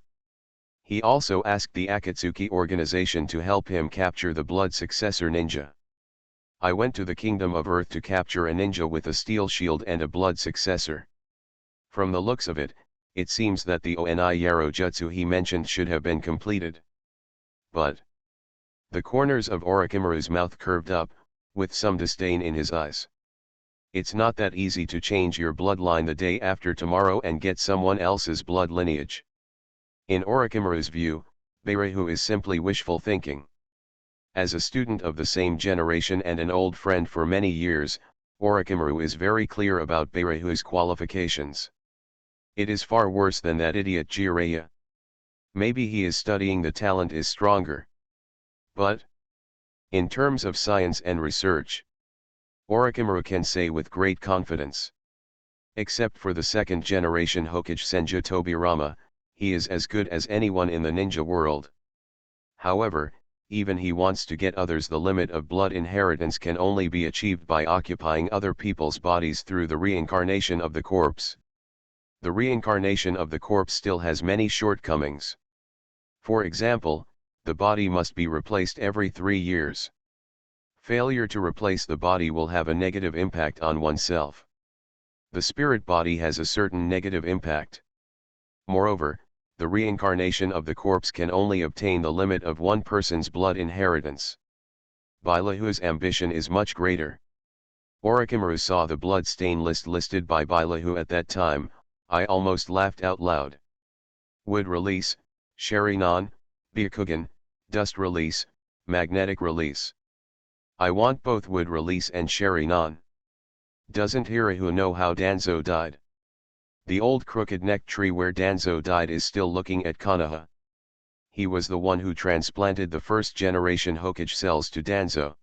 He also asked the Akatsuki organization to help him capture the blood successor ninja. I went to the Kingdom of Earth to capture a ninja with a steel shield and a blood successor. From the looks of it, it seems that the Oni Yaro Jutsu he mentioned should have been completed. But the corners of Orochimaru's mouth curved up, with some disdain in his eyes. It's not that easy to change your bloodline the day after tomorrow and get someone else's blood lineage. In Orochimaru's view, Beirehua is simply wishful thinking. As a student of the same generation and an old friend for many years, Orochimaru is very clear about Beirehua's qualifications. It is far worse than that idiot Jiraiya. Maybe he is studying the talent is stronger. But in terms of science and research, Orochimaru can say with great confidence. Except for the second generation Hokage Senju Tobirama, he is as good as anyone in the ninja world. However, even he wants to get others. The limit of blood inheritance can only be achieved by occupying other people's bodies through the reincarnation of the corpse. The reincarnation of the corpse still has many shortcomings. For example, the body must be replaced every 3 years. Failure to replace the body will have a negative impact on oneself. The spirit body has a certain negative impact. Moreover, the reincarnation of the corpse can only obtain the limit of one person's blood inheritance. Beilehu's ambition is much greater. Orochimaru saw the blood stain list listed by Beilehu at that time. I almost laughed out loud. Wood release, Sharingan, Byakugan, dust release, magnetic release. I want both wood release and Sharingan. Doesn't Hiraihu know how Danzo died? The old crooked neck tree where Danzo died is still looking at Konoha. He was the one who transplanted the first generation Hokage cells to Danzo.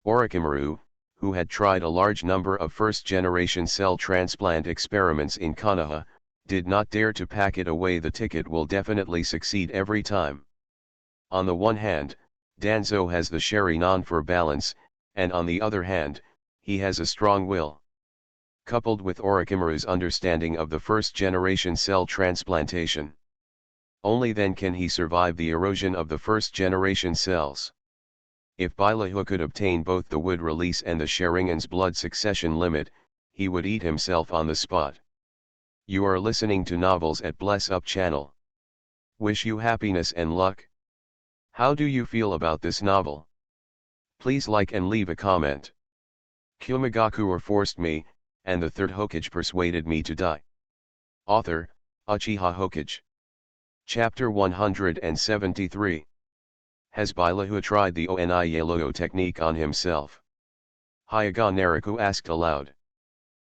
Orochimaru, who had tried a large number of first generation cell transplant experiments in Konoha, did not dare to pack it away. The ticket will definitely succeed every time. On the one hand, Danzo has the Sharingan for balance, and on the other hand, he has a strong will. Coupled with Orochimaru's understanding of the first generation cell transplantation. Only then can he survive the erosion of the first generation cells. If Beilehu could obtain both the wood release and the Sharingan's blood succession limit, he would eat himself on the spot. You are listening to Novels at Bless Up channel. Wish you happiness and luck. How do you feel about this novel? Please like and leave a comment. Kumogakure forced me, and the Third Hokage persuaded me to die. Author, Uchiha Hokage. Chapter 173. Has Beilehu tried the Oni Yellow technique on himself? Hyuga Naruko asked aloud.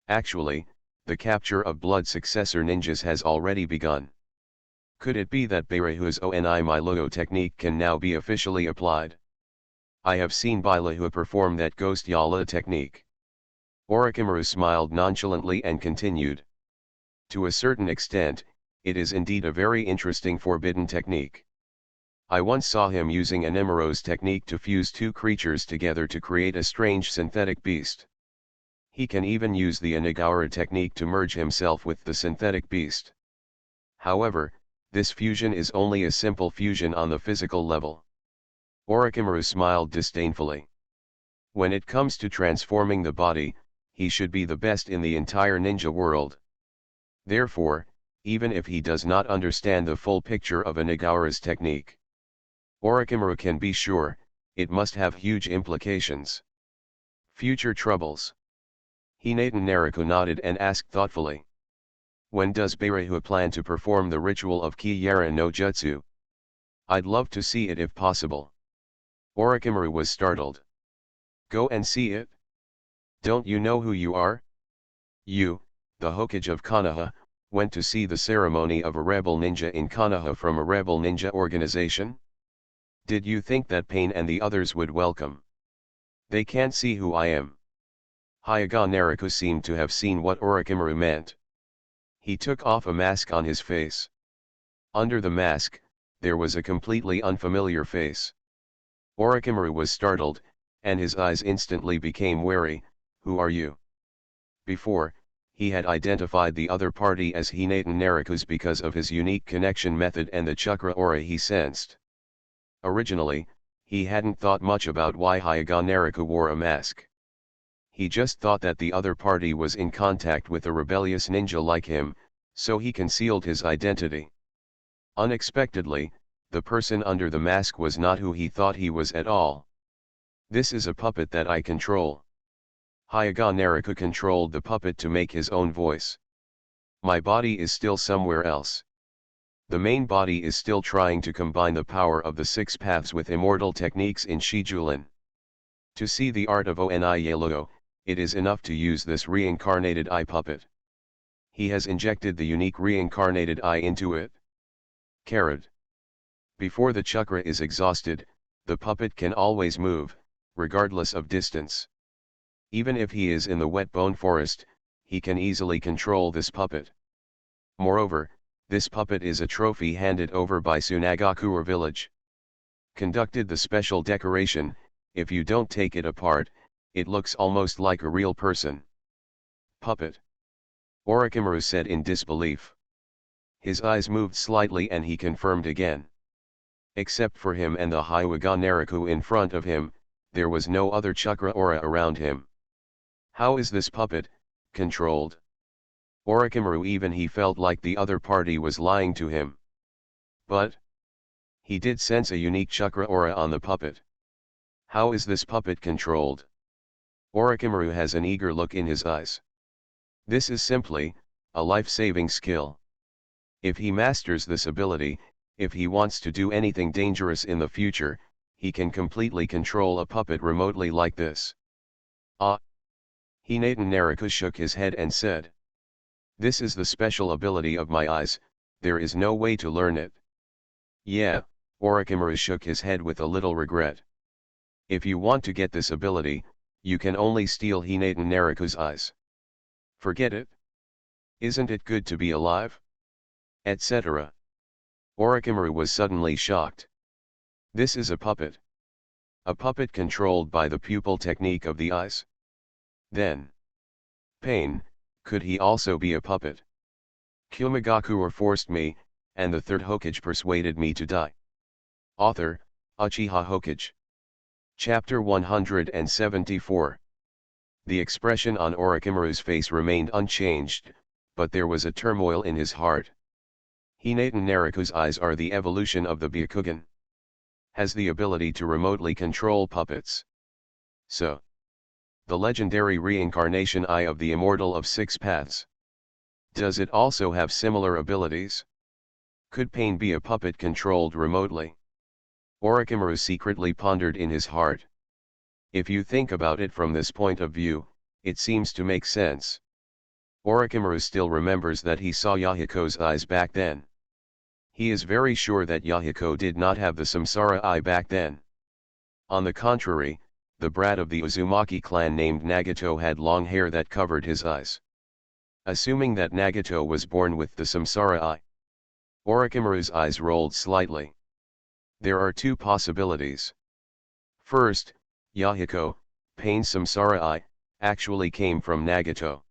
Actually, the capture of blood successor ninjas has already begun. Could it be that Beirehu's Oni Yellow technique can now be officially applied? I have seen Bailahu perform that ghost Yala technique. Orochimaru smiled nonchalantly and continued. To a certain extent, it is indeed a very interesting forbidden technique. I once saw him using Animero's technique to fuse two creatures together to create a strange synthetic beast. He can even use the Onigawara technique to merge himself with the synthetic beast. However, this fusion is only a simple fusion on the physical level. Orochimaru smiled disdainfully. When it comes to transforming the body, he should be the best in the entire ninja world. Therefore, even if he does not understand the full picture of Onigawara's technique, Orochimaru can be sure, it must have huge implications. Future troubles. Hinata Naruko nodded and asked thoughtfully. When does Bailahu plan to perform the ritual of Ki-Yara no Jutsu? I'd love to see it if possible. Orochimaru was startled. Go and see it? Don't you know who you are? You, the Hokage of Konoha, went to see the ceremony of a rebel ninja in Konoha from a rebel ninja organization? Did you think that Pain and the others would welcome? They can't see who I am. Hyuga Naruko seemed to have seen what Orochimaru meant. He took off a mask on his face. Under the mask, there was a completely unfamiliar face. Orochimaru was startled, and his eyes instantly became wary. Who are you? Before, he had identified the other party as Hinata Naruko's because of his unique connection method and the chakra aura he sensed. Originally, he hadn't thought much about why Hyuga Naruko wore a mask. He just thought that the other party was in contact with a rebellious ninja like him, so he concealed his identity. Unexpectedly, the person under the mask was not who he thought he was at all. This is a puppet that I control. Hyuga Naruko controlled the puppet to make his own voice. My body is still somewhere else. The main body is still trying to combine the power of the six paths with immortal techniques in Shijulin. To see the art of Oniyaluo, it is enough to use this reincarnated eye puppet. He has injected the unique reincarnated eye into it. Carrot. Before the chakra is exhausted, the puppet can always move, regardless of distance. Even if he is in the wet bone forest, he can easily control this puppet. Moreover, this puppet is a trophy handed over by Sunagakure village. Conducted the special decoration, if you don't take it apart, it looks almost like a real person. Puppet. Orochimaru said in disbelief. His eyes moved slightly and he confirmed again. Except for him and the Hyuga Naruko in front of him, there was no other chakra aura around him. How is this puppet controlled? Orochimaru even he felt like the other party was lying to him. But he did sense a unique chakra aura on the puppet. How is this puppet controlled? Orochimaru has an eager look in his eyes. This is simply a life-saving skill. If he masters this ability, if he wants to do anything dangerous in the future, he can completely control a puppet remotely like this. Ah! Hinata Naruko shook his head and said. This is the special ability of my eyes, there is no way to learn it. Yeah, Orochimaru shook his head with a little regret. If you want to get this ability, you can only steal Hinata Naruko's eyes. Forget it. Isn't it good to be alive? Etc. Orochimaru was suddenly shocked. This is a puppet. A puppet controlled by the pupil technique of the eyes. Then, Pain, could he also be a puppet? Kumogakure forced me, and the Third Hokage persuaded me to die. Author, Uchiha Hokage. Chapter 174. The expression on Orochimaru's face remained unchanged, but there was a turmoil in his heart. Hinata Naruko's eyes are the evolution of the Byakugan. Has the ability to remotely control puppets. So, the legendary reincarnation eye of the immortal of six paths. Does it also have similar abilities? Could Pain be a puppet controlled remotely? Orochimaru secretly pondered in his heart. If you think about it from this point of view, it seems to make sense. Orochimaru still remembers that he saw Yahiko's eyes back then. He is very sure that Yahiko did not have the Samsara eye back then. On the contrary, the brat of the Uzumaki clan named Nagato had long hair that covered his eyes. Assuming that Nagato was born with the samsara eye, Orochimaru's eyes rolled slightly. There are two possibilities. First, Yahiko, Pain's samsara eye, actually came from Nagato.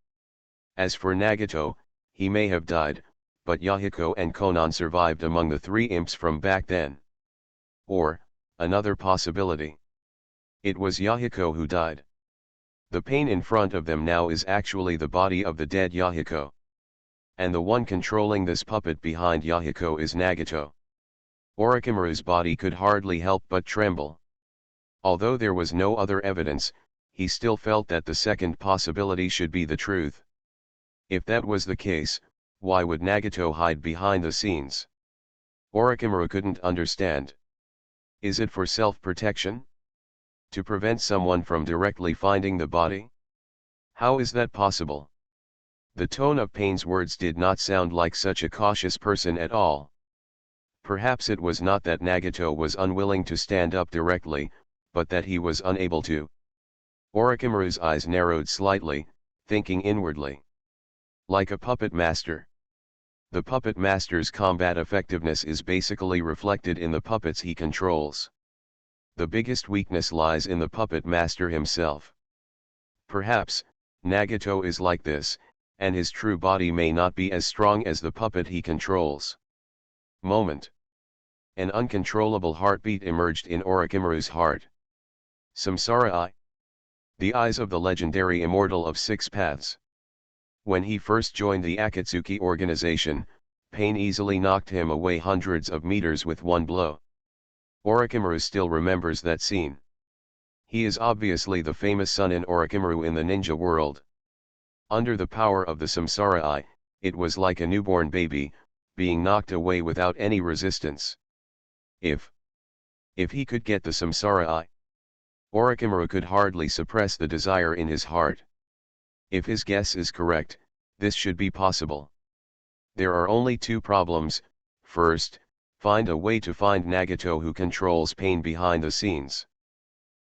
As for Nagato, he may have died, but Yahiko and Konan survived among the three imps from back then. Or, another possibility. It was Yahiko who died. The pain in front of them now is actually the body of the dead Yahiko. And the one controlling this puppet behind Yahiko is Nagato. Orochimaru's body could hardly help but tremble. Although there was no other evidence, he still felt that the second possibility should be the truth. If that was the case, why would Nagato hide behind the scenes? Orochimaru couldn't understand. Is it for self-protection? To prevent someone from directly finding the body? How is that possible? The tone of Pain's words did not sound like such a cautious person at all. Perhaps it was not that Nagato was unwilling to stand up directly, but that he was unable to. Orochimaru's eyes narrowed slightly, thinking inwardly. Like a puppet master. The puppet master's combat effectiveness is basically reflected in the puppets he controls. The biggest weakness lies in the puppet master himself. Perhaps, Nagato is like this, and his true body may not be as strong as the puppet he controls. Moment. An uncontrollable heartbeat emerged in Orochimaru's heart. Samsara Eye. The eyes of the legendary immortal of six paths. When he first joined the Akatsuki organization, Pain easily knocked him away hundreds of meters with one blow. Orochimaru still remembers that scene. He is obviously the famous Sunin Orochimaru in the ninja world. Under the power of the Samsara Eye, it was like a newborn baby, being knocked away without any resistance. If he could get the Samsara Eye, Orochimaru could hardly suppress the desire in his heart. If his guess is correct, this should be possible. There are only two problems. First, find a way to find Nagato who controls Pain behind the scenes.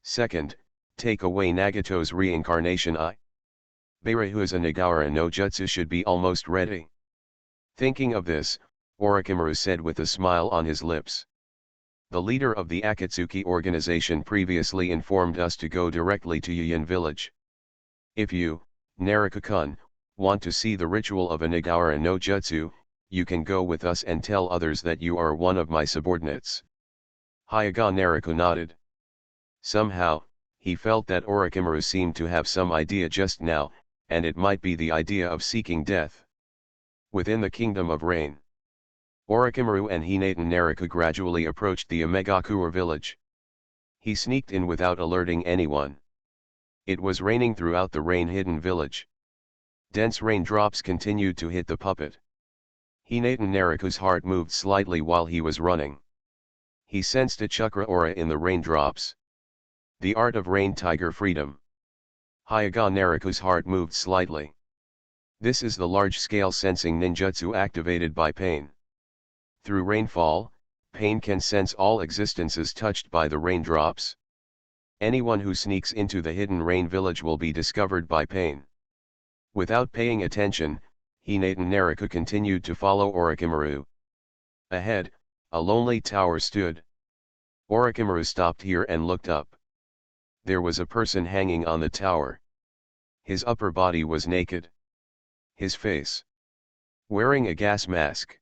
Second, take away Nagato's reincarnation eye. Beirehuza Nagara no Jutsu should be almost ready. Thinking of this, Orochimaru said with a smile on his lips. The leader of the Akatsuki organization previously informed us to go directly to Yuyin village. If you, Naraka-kun, want to see the ritual of a Nagara no Jutsu, you can go with us and tell others that you are one of my subordinates. Hyaga Naraka nodded. Somehow, he felt that Orochimaru seemed to have some idea just now, and it might be the idea of seeking death. Within the Kingdom of Rain, Orochimaru and Hinatan Naraka gradually approached the Kumogakure village. He sneaked in without alerting anyone. It was raining throughout the rain-hidden village. Dense raindrops continued to hit the puppet. Hinatan Naraka's heart moved slightly while he was running. He sensed a chakra aura in the raindrops. The art of rain tiger freedom. Hyaga Naraka's heart moved slightly. This is the large-scale sensing ninjutsu activated by Pain. Through rainfall, Pain can sense all existences touched by the raindrops. Anyone who sneaks into the hidden rain village will be discovered by Pain. Without paying attention, Hinatan Naraka continued to follow Orochimaru. Ahead, a lonely tower stood. Orochimaru stopped here and looked up. There was a person hanging on the tower. His upper body was naked. His face, wearing a gas mask,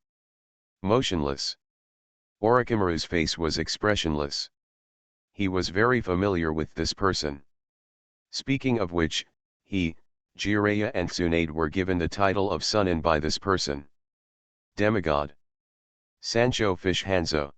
motionless. Orochimaru's face was expressionless. He was very familiar with this person. Speaking of which, he, Jiraiya and Tsunade were given the title of Sunin by this person. Demigod. Sancho Fish Hanzo.